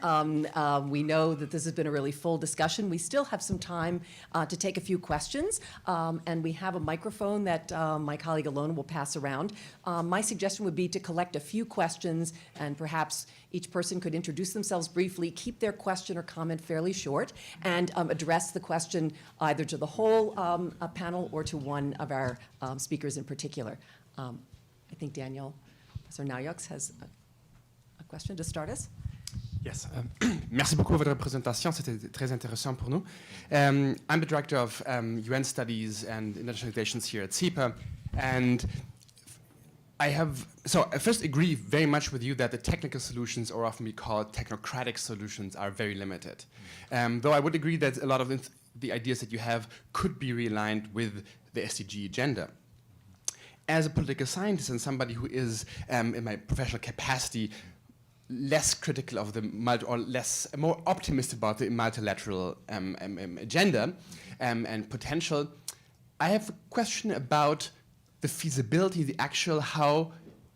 We know that this has been a really full discussion. We still have some time to take a few questions. And we have a microphone that my colleague Alona will pass around. My suggestion would be to collect a few questions, and perhaps each person could introduce themselves briefly, keep their question or comment fairly short, and address the question either to the whole panel or to one of our speakers in particular. I think Daniel, Professor Nayox, has a question to start us. Yes, merci beaucoup pour votre présentation, c'était très intéressant pour nous. I'm the director of UN Studies and International Relations here at CEPA, and I first agree very much with you that the technical solutions, or often we call technocratic solutions, are very limited. Though I would agree that a lot of the ideas that you have could be realigned with the SDG agenda. As a political scientist and somebody who is, in my professional capacity, less critical of the more optimistic about the multilateral agenda and potential, I have a question about the feasibility, the actual how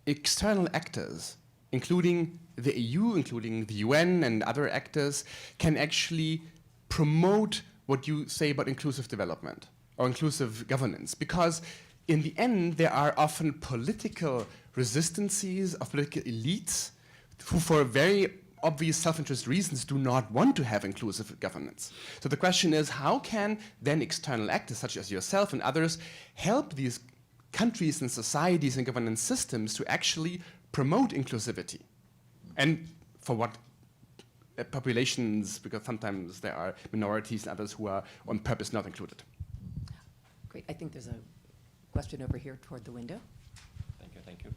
external actors, including the EU, including the UN and other actors, can actually promote what you say about inclusive development. or inclusive governance? Because in the end, there are often political resistances of political elites who, for very obvious self-interest reasons, do not want to have inclusive governance. So the question is, how can then external actors such as yourself and others help these countries and societies and governance systems to actually promote inclusivity? And for what populations, because sometimes there are minorities and others who are on purpose not included. Great. I think there's a question over here toward the window. Thank you, thank you.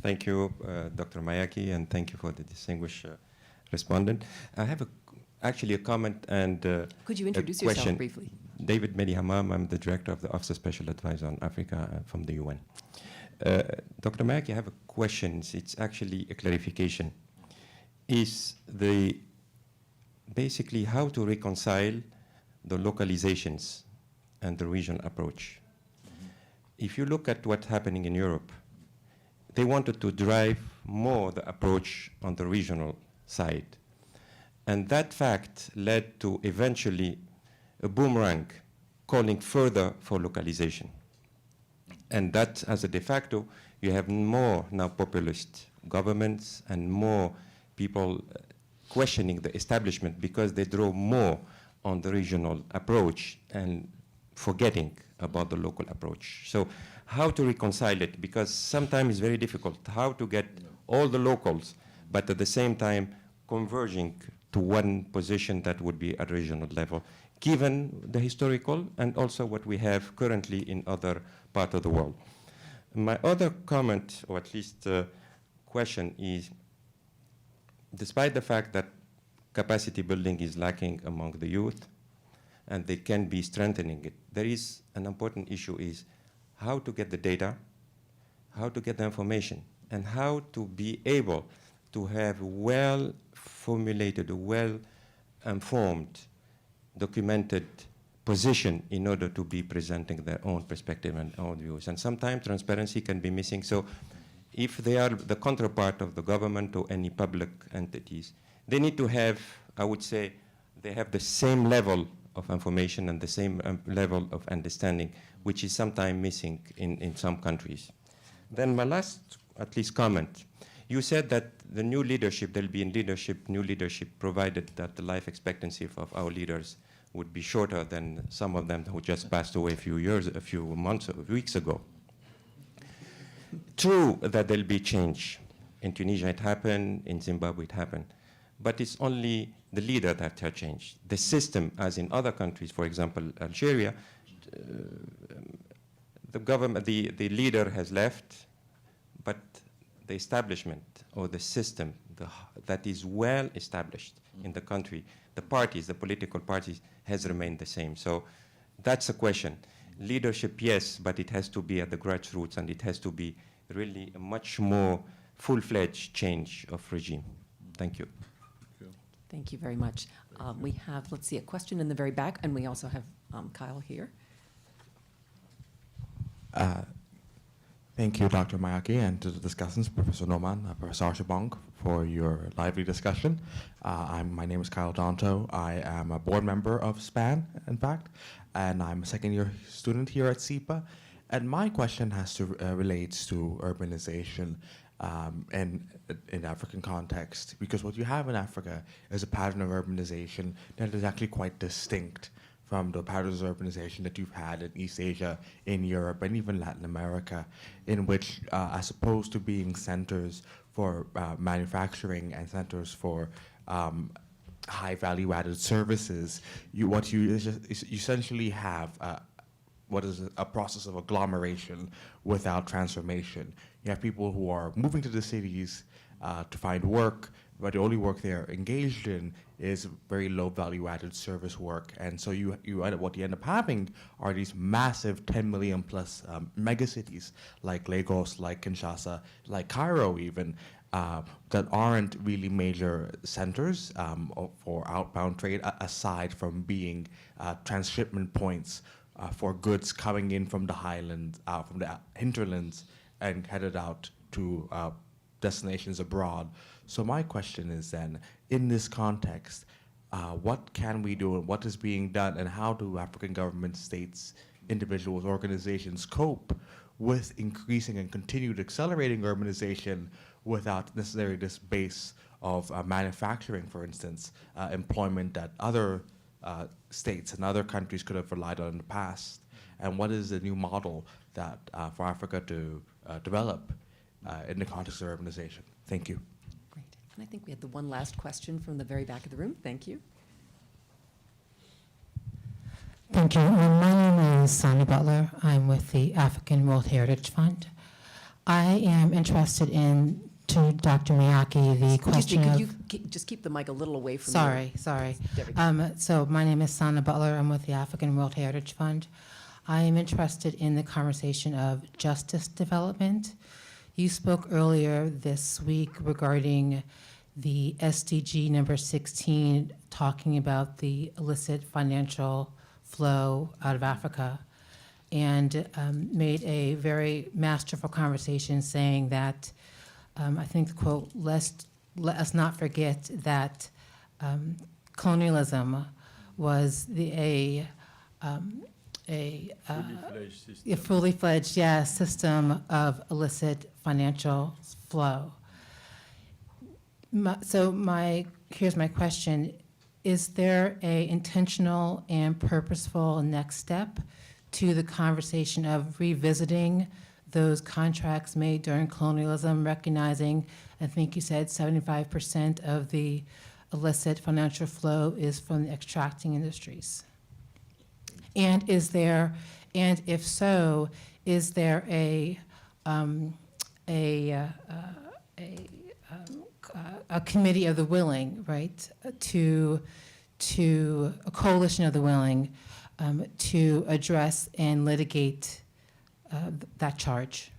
Thank you, Dr. Mayaki, and thank you for the distinguished respondent. I have actually a comment and Could you introduce a question. yourself briefly? David Mehdi Hammam, I'm the director of the Office of Special Advisor on Africa from the UN. Dr. Mayaki, I have a question. It's actually a clarification. Is basically how to reconcile the localizations and the regional approach? If you look at what's happening in Europe, they wanted to drive more the approach on the regional side. And that fact led to eventually a boomerang calling further for localization. And that, as a de facto, you have more now populist governments and more people questioning the establishment because they draw more on the regional approach and forgetting about the local approach. So how to reconcile it? Because sometimes it's very difficult how to get all the locals, but at the same time converging to one position that would be at regional level, given the historical and also what we have currently in other parts of the world. My other comment, or at least question, is despite the fact that capacity building is lacking among the youth, and they can be strengthening it, there is an important issue is how to get the data, how to get the information, and how to be able to have well-formulated, well-informed, documented position in order to be presenting their own perspective and own views. And sometimes transparency can be missing. So if they are the counterpart of the government or any public entities, they need to have, I would say, they have the same level of information and the same level of understanding, which is sometimes missing in some countries. Then my last, at least, comment. You said that the new leadership, there'll be new leadership, provided that the life expectancy of our leaders would be shorter than some of them who just passed away a few months, weeks ago. True that there'll be change. In Tunisia it happened, in Zimbabwe it happened. But it's only the leader that has changed. The system, as in other countries, for example, Algeria, the government, the leader has left, but the establishment or the system that is well established in the country, the parties, the political parties, has remained the same. So that's a question. Leadership, yes, but it has to be at the grassroots, and it has to be really a much more full-fledged change of regime. Thank you. Thank you very much. We have, let's see, a question in the very back, and we also have Kyle here. Thank you, Dr. Mayaki, and to the discussants, Professor Norman, Professor Archibong, for your lively discussion. My name is Kyle Donto. I am a board member of SPAN, in fact, and I'm a second-year student here at SIPA. And my question relates to urbanization and in African context, because what you have in Africa is a pattern of urbanization that is actually quite distinct from the patterns of urbanization that you've had in East Asia, in Europe, and even Latin America, in which, as opposed to being centers for manufacturing and centers for high value-added services, you essentially have what is a process of agglomeration without transformation. You have people who are moving to the cities to find work, but the only work they're engaged in is very low value-added service work. And so what you end up having are these massive 10 million plus megacities like Lagos, like Kinshasa, like Cairo even, that aren't really major centers for outbound trade, aside from being transshipment points for goods coming in from the highlands, from the hinterlands, and headed out to destinations abroad. So my question is then, in this context, What can we do, and what is being done, and how do African governments, states, individuals, organizations cope with increasing and continued accelerating urbanization without necessarily this base of manufacturing, for instance, employment that other states and other countries could have relied on in the past? And what is the new model that for Africa to develop in the context of urbanization? Thank you. Great. And I think we had the one last question from the very back of the room. Thank you. Thank you. My name is Sonny Butler. I'm with the African World Heritage Fund. I am interested in, to Dr. Mayaki, the question Excuse me, of... could you just keep the mic a little away from Sorry. There we go. So my name is Sana Butler. I'm with the African World Heritage Fund. I am interested in the conversation of justice development. You spoke earlier this week regarding the SDG number 16, talking about the illicit financial flow out of Africa, and made a very masterful conversation saying that, I think the quote, let us not forget that colonialism was a fully fledged system of illicit financial flow. Here's my question. Is there a intentional and purposeful next step to the conversation of revisiting those contracts made during colonialism, recognizing, I think you said 75% of the illicit financial flow is from the extracting industries? And if so, is there a committee of the willing, right, to a coalition of the willing to address and litigate that charge?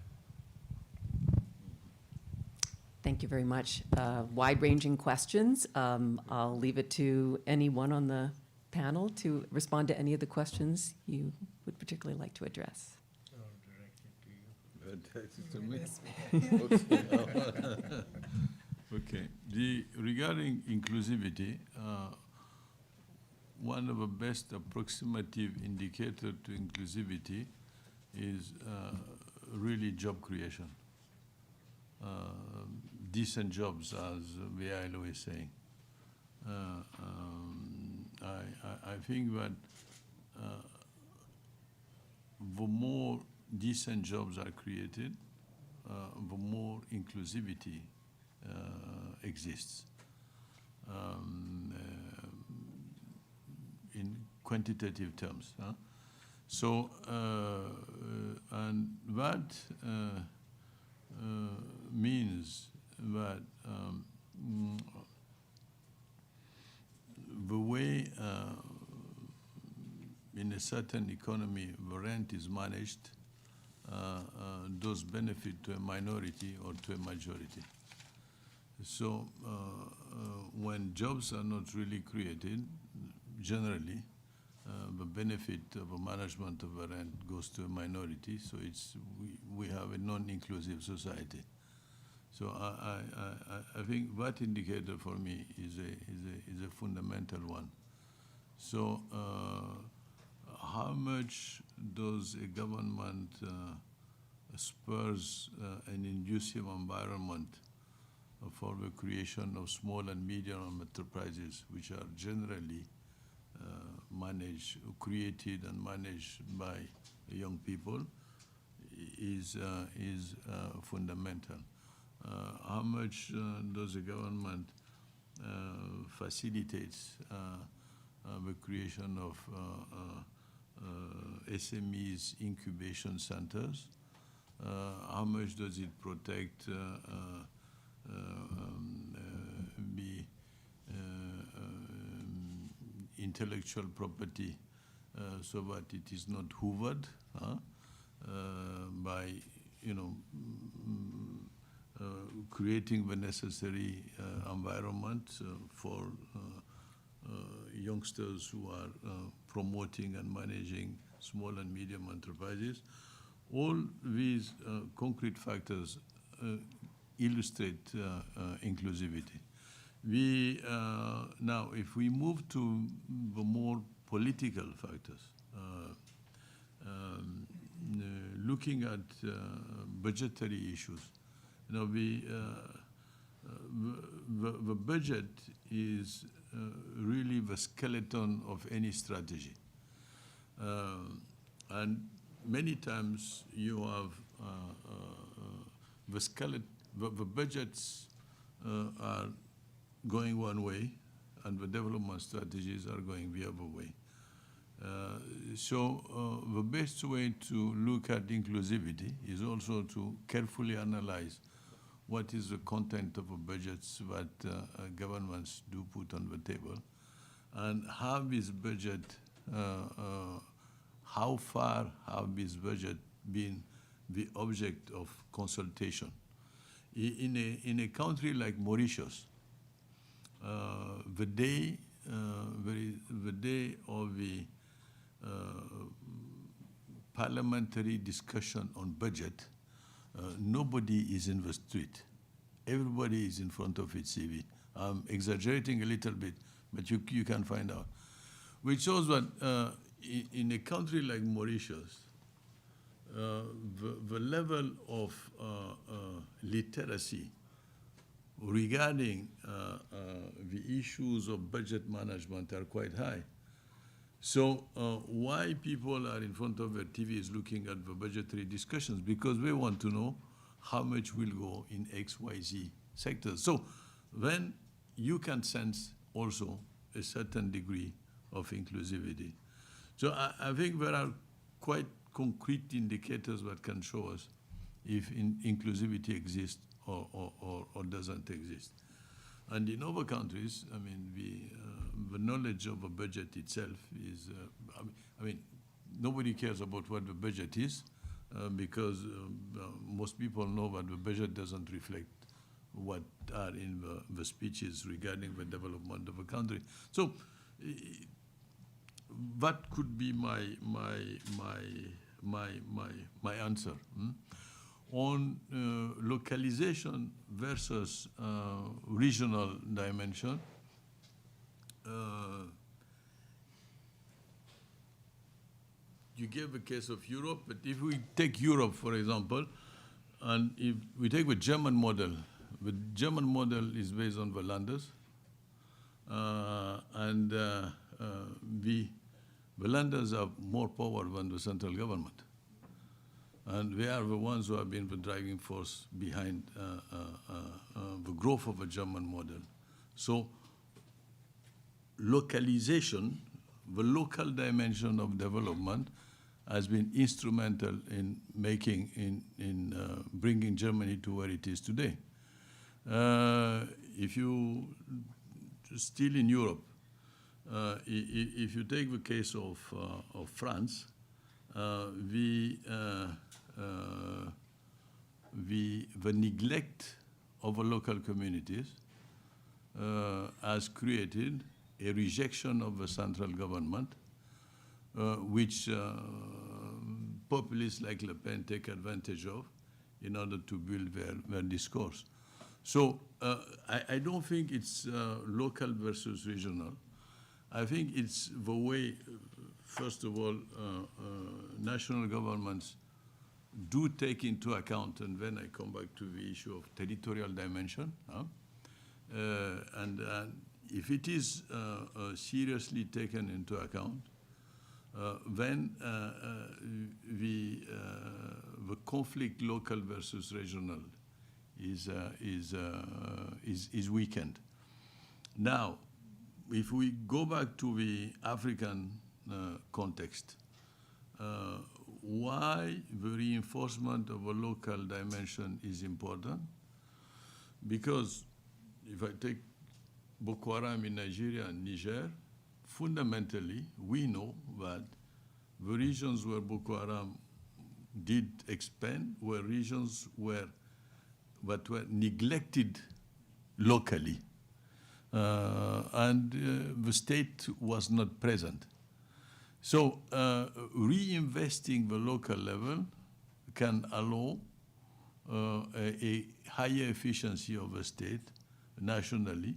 Thank you very much. Wide-ranging questions. I'll leave it to anyone on the panel to respond to any of the questions you would particularly like to address. Okay. Regarding inclusivity, one of the best approximative indicator to inclusivity is really job creation. Decent jobs, as Vialo is saying. I think that the more decent jobs are created, the more inclusivity exists. In quantitative terms. So, and that means that the way in a certain economy the rent is managed does benefit to a minority or to a majority. So when jobs are not really created, generally, the benefit of a management of a rent goes to a minority, so we have a non-inclusive society. So I think that indicator for me is a fundamental one. So how much does a government spurs an inducive environment for the creation of small and medium enterprises, which are generally created and managed by young people, is fundamental. How much does the government facilitates the creation of SMEs incubation centers? How much does it protect the intellectual property so that it is not hoovered by, creating the necessary environment for youngsters who are promoting and managing small and medium enterprises. All these concrete factors illustrate inclusivity. Now, if we move to the more political factors, looking at budgetary issues, the budget is really the skeleton of any strategy. And many times you have the budgets are going one way, and the development strategies are going the other way. So the best way to look at inclusivity is also to carefully analyze what is the content of the budgets that governments do put on the table, and how this budget, how far have this budget been the object of consultation. In a country like Mauritius, the day of the parliamentary discussion on budget, nobody is in the street. Everybody is in front of its TV. I'm exaggerating a little bit, but you can find out. Which shows that in a country like Mauritius, the level of literacy regarding the issues of budget management are quite high. So why people are in front of their TV is looking at the budgetary discussions, because they want to know how much will go in X, Y, Z sectors. So then you can sense also a certain degree of inclusivity. So I think there are quite concrete indicators that can show us if inclusivity exists or doesn't exist. And in other countries, I mean, the knowledge of a budget itself is, I mean, nobody cares about what the budget is because most people know that the budget doesn't reflect what are in the speeches regarding the development of a country. So that could be my answer. On localization versus regional dimension, you gave the case of Europe, but if we take Europe, for example, and if we take the German model is based on the landers, and the landers have more power than the central government. And they are the ones who have been the driving force behind the growth of the German model. So localization, the local dimension of development, has been instrumental in making, in bringing Germany to where it is today. If you, still in Europe, if you take the case of France, the neglect of the local communities has created a rejection of the central government, which populists like Le Pen take advantage of in order to build their discourse. So I don't think it's local versus regional. I think it's the way, first of all, national governments do take into account, and then I come back to the issue of territorial dimension. And if it is seriously taken into account, then the conflict local versus regional is weakened. Now, if we go back to the African context, why the reinforcement of a local dimension is important? Because if I take Boko Haram in Nigeria and Niger, fundamentally, we know that the regions where Boko Haram did expand were regions that were neglected locally. And the state was not present. So reinvesting the local level can allow a higher efficiency of the state nationally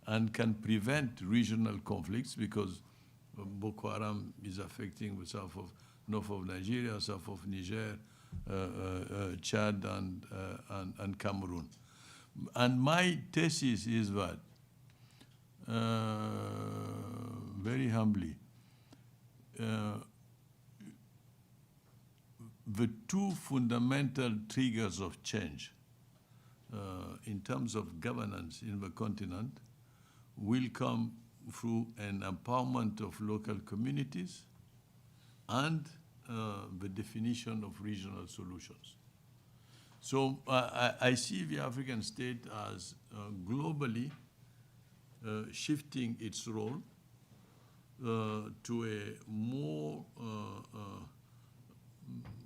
and can prevent regional conflicts, because Boko Haram is affecting the north of Nigeria, south of Niger, Chad, and Cameroon. And my thesis is that, very humbly, the two fundamental triggers of change in terms of governance in the continent will come through an empowerment of local communities and the definition of regional solutions. So I see the African state as globally shifting its role to a more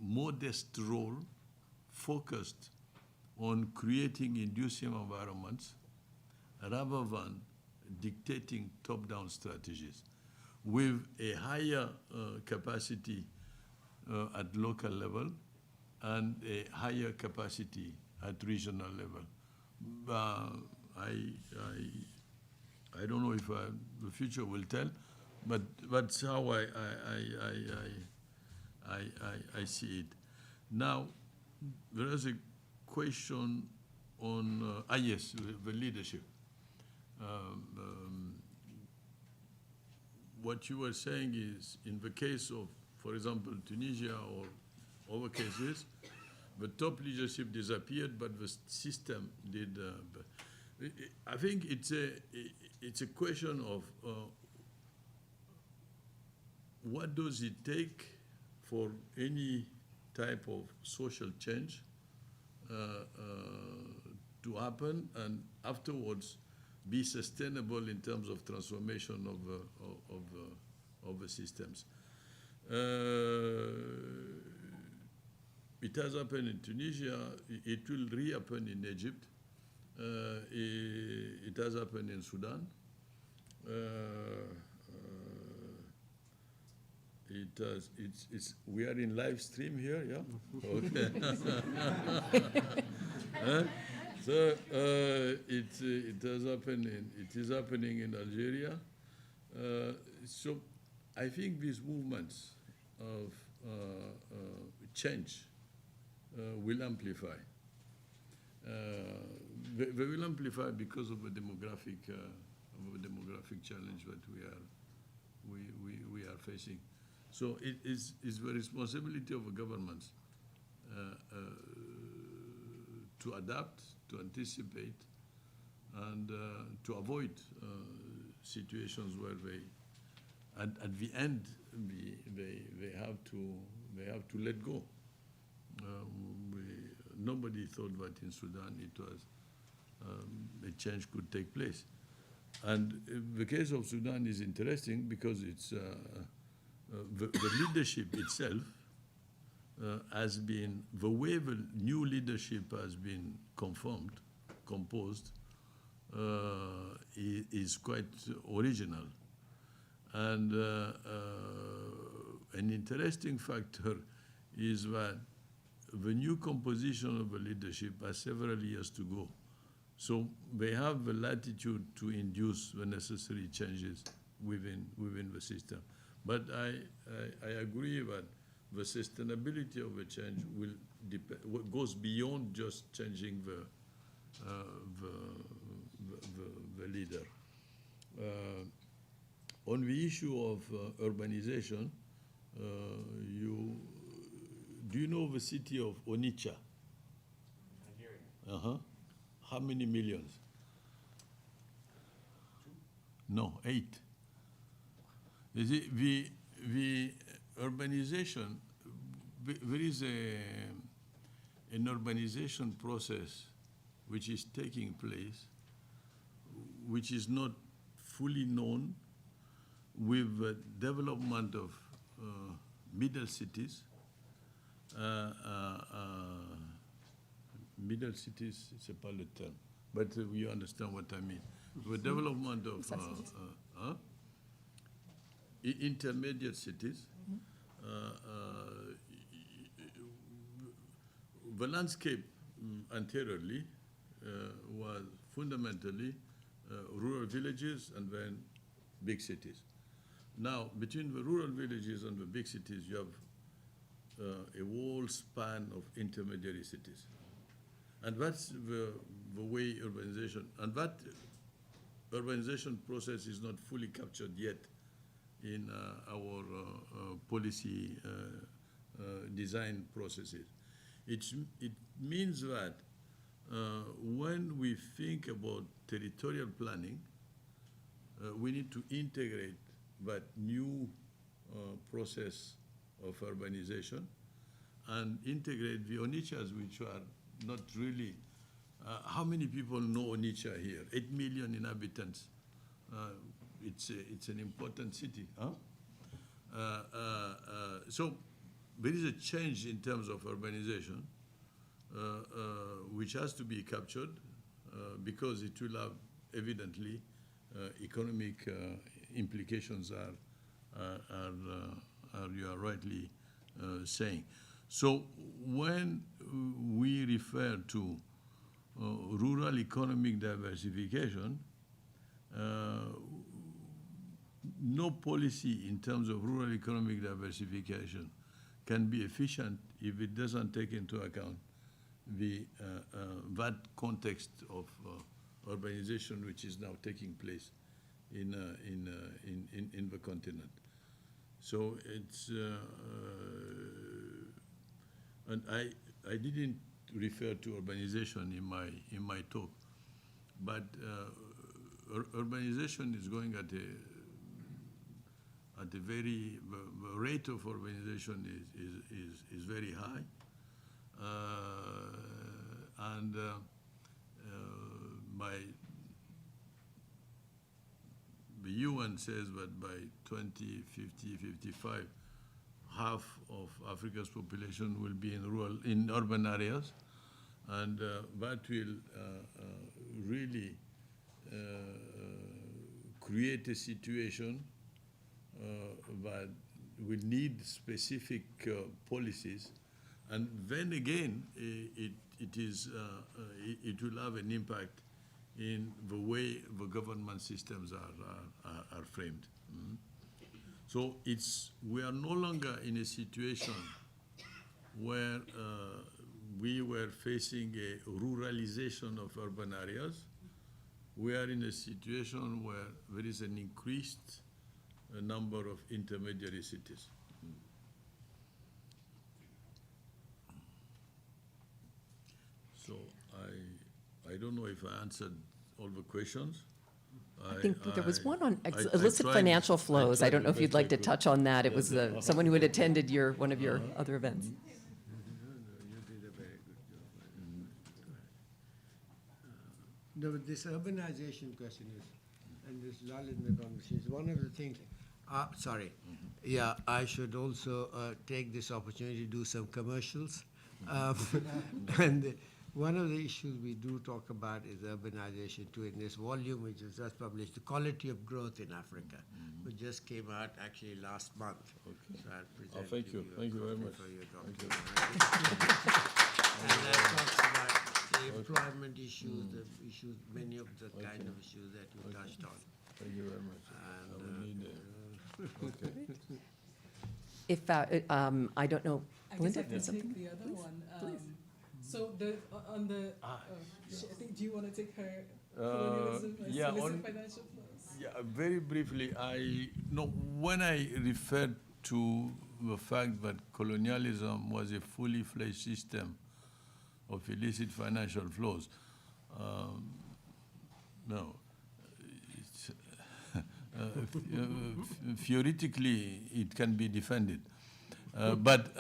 modest role focused on creating inducing environments rather than dictating top-down strategies, with a higher capacity at local level and a higher capacity at regional level. I don't know if the future will tell, but that's how I see it. Now, there is a question on, yes, the leadership. What you were saying is, in the case of, for example, Tunisia or other cases, the top leadership disappeared, but the system did. I think it's a question of what does it take for any type of social change to happen, and afterwards be sustainable in terms of transformation of the systems. It has happened in Tunisia. It will rehappen in Egypt. It has happened in Sudan. We are in live stream here, yeah? Okay. So it is happening in Algeria. So I think these movements of change will amplify. They will amplify because of the demographic challenge that we are facing. So it is the responsibility of the governments to adapt, to anticipate, and to avoid situations where at the end, they have to let go. Nobody thought that in Sudan a change could take place. And the case of Sudan is interesting because it's the leadership itself has been, the way the new leadership has been composed, is quite original. And an interesting factor is that the new composition of the leadership has several years to go. So they have the latitude to induce the necessary changes within the system. But I agree that the sustainability of the change will goes beyond just changing the leader. On the issue of urbanization, do you know the city of Onitsha? Nigeria. How many millions? 2? No, 8. You see, the urbanization, there is an urbanization process which is taking place, which is not fully known, with the development of middle cities. Middle cities, c'est pas le terme, but you understand what I mean. The development of intermediate cities. The landscape anteriorly was fundamentally rural villages and then big cities. Now, between the rural villages and the big cities, you have a whole span of intermediary cities. And that's the way urbanization, and that urbanization process is not fully captured yet in our policy design processes. It means that when we think about territorial planning, we need to integrate that new process of urbanization and integrate the Onitsha's, which are not really, how many people know Onitsha here? 8 million inhabitants. It's an important city. Huh? So there is a change in terms of urbanization, which has to be captured because it will have evidently economic implications, you are rightly saying. So when we refer to rural economic diversification, no policy in terms of rural economic diversification can be efficient if it doesn't take into account the that context of urbanization which is now taking place in the continent. So it's and I didn't refer to urbanization in my talk, but urbanization is going at a very, the rate of urbanization is very high, and the UN says that by 2050, 55, half of Africa's population will be in urban areas, and that will really create a situation that will need specific policies, and then again it will have an impact in the way the government systems are framed. Mm-hmm. So we are no longer in a situation where we were facing a ruralization of urban areas. We are in a situation where there is an increased number of intermediary cities. So I don't know if I answered all the questions. I think that there was one on I illicit tried- financial flows. I tried don't know the if you'd best like I to could. touch on that. It Yeah, was the- someone who had attended one of your other events. You did a very good job. No, but this urbanization question is, and this lull in the conversation is one of the things. Sorry. Yeah, I should also take this opportunity to do some commercials. And one of the issues we do talk about is urbanization too. In this volume, which was just published, The Quality of Growth in Africa, which just came out actually last month. Okay. So I'll present thank you. Thank you very copy much. for your Thank you. document. And that talks about the employment issues, the issues, many of the kind of issues that you touched on. Thank you very much. I will need okay. If, I don't know, I guess Linda, I can has something? take the other one. So on the, I think, do you want to take her colonialism and yeah, illicit on- financial flows? Yeah, very briefly, when I referred to the fact that colonialism was a fully fledged system of illicit financial flows, no. It's, theoretically, it can be defended, but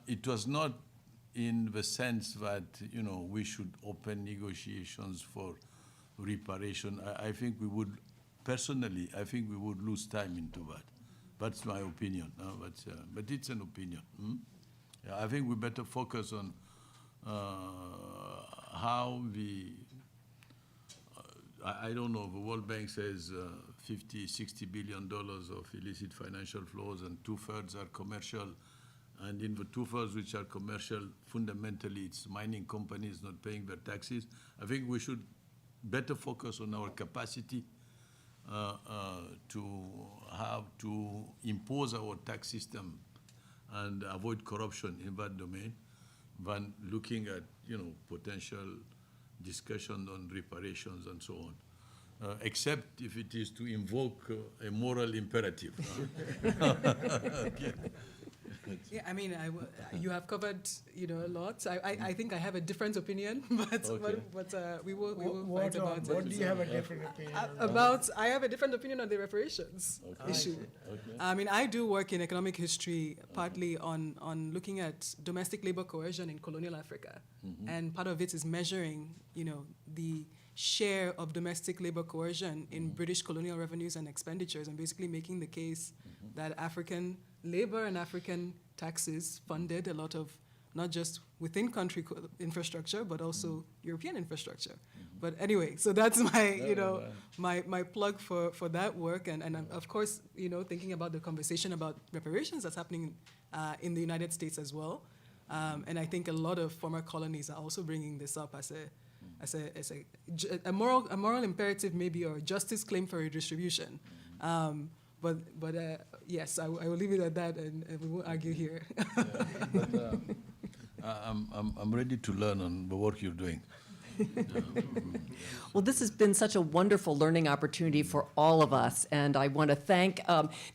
it was not in the sense that we should open negotiations for reparation. I think we would, personally, I think we would lose time into that. That's my opinion. But it's an opinion. Yeah, I think we better focus on how I don't know, the World Bank says $50–60 billion of illicit financial flows, and 2/3 are commercial. And in the 2/3 which are commercial, fundamentally it's mining companies not paying their taxes. I think we should better focus on our capacity to impose our tax system and avoid corruption in that domain than looking at, potential discussion on reparations and so on. Except if it is to invoke a moral imperative. Okay. Yeah, I mean, you have covered, a lot. I think I have a different opinion, but Okay. we will fight about it. What do you have a different opinion I have a different opinion on the reparations issue. Okay. I mean, I do work in economic history, partly on looking at domestic labor coercion in colonial Africa, and part of it is measuring, the share of domestic labor coercion in British colonial revenues and expenditures, and basically making the case that African labor and African taxes funded a lot of not just within country infrastructure, but also European infrastructure. But anyway, so that's my, my plug for that work. And I'm, of course, thinking about the conversation about reparations that's happening in the United States as well. And I think a lot of former colonies are also bringing this up as a moral imperative maybe, or justice claim for redistribution. But yes, I will leave it at that, and we won't argue here. I'm ready to learn on the work you're doing. Well, this has been such a wonderful learning opportunity for all of us, and I want to thank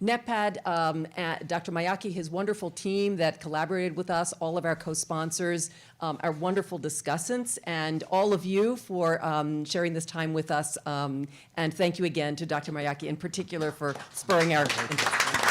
NEPAD, Dr. Mayaki, his wonderful team that collaborated with us, all of our co-sponsors, our wonderful discussants, and all of you for sharing this time with us. And thank you again to Dr. Mayaki in particular for spurring our interest.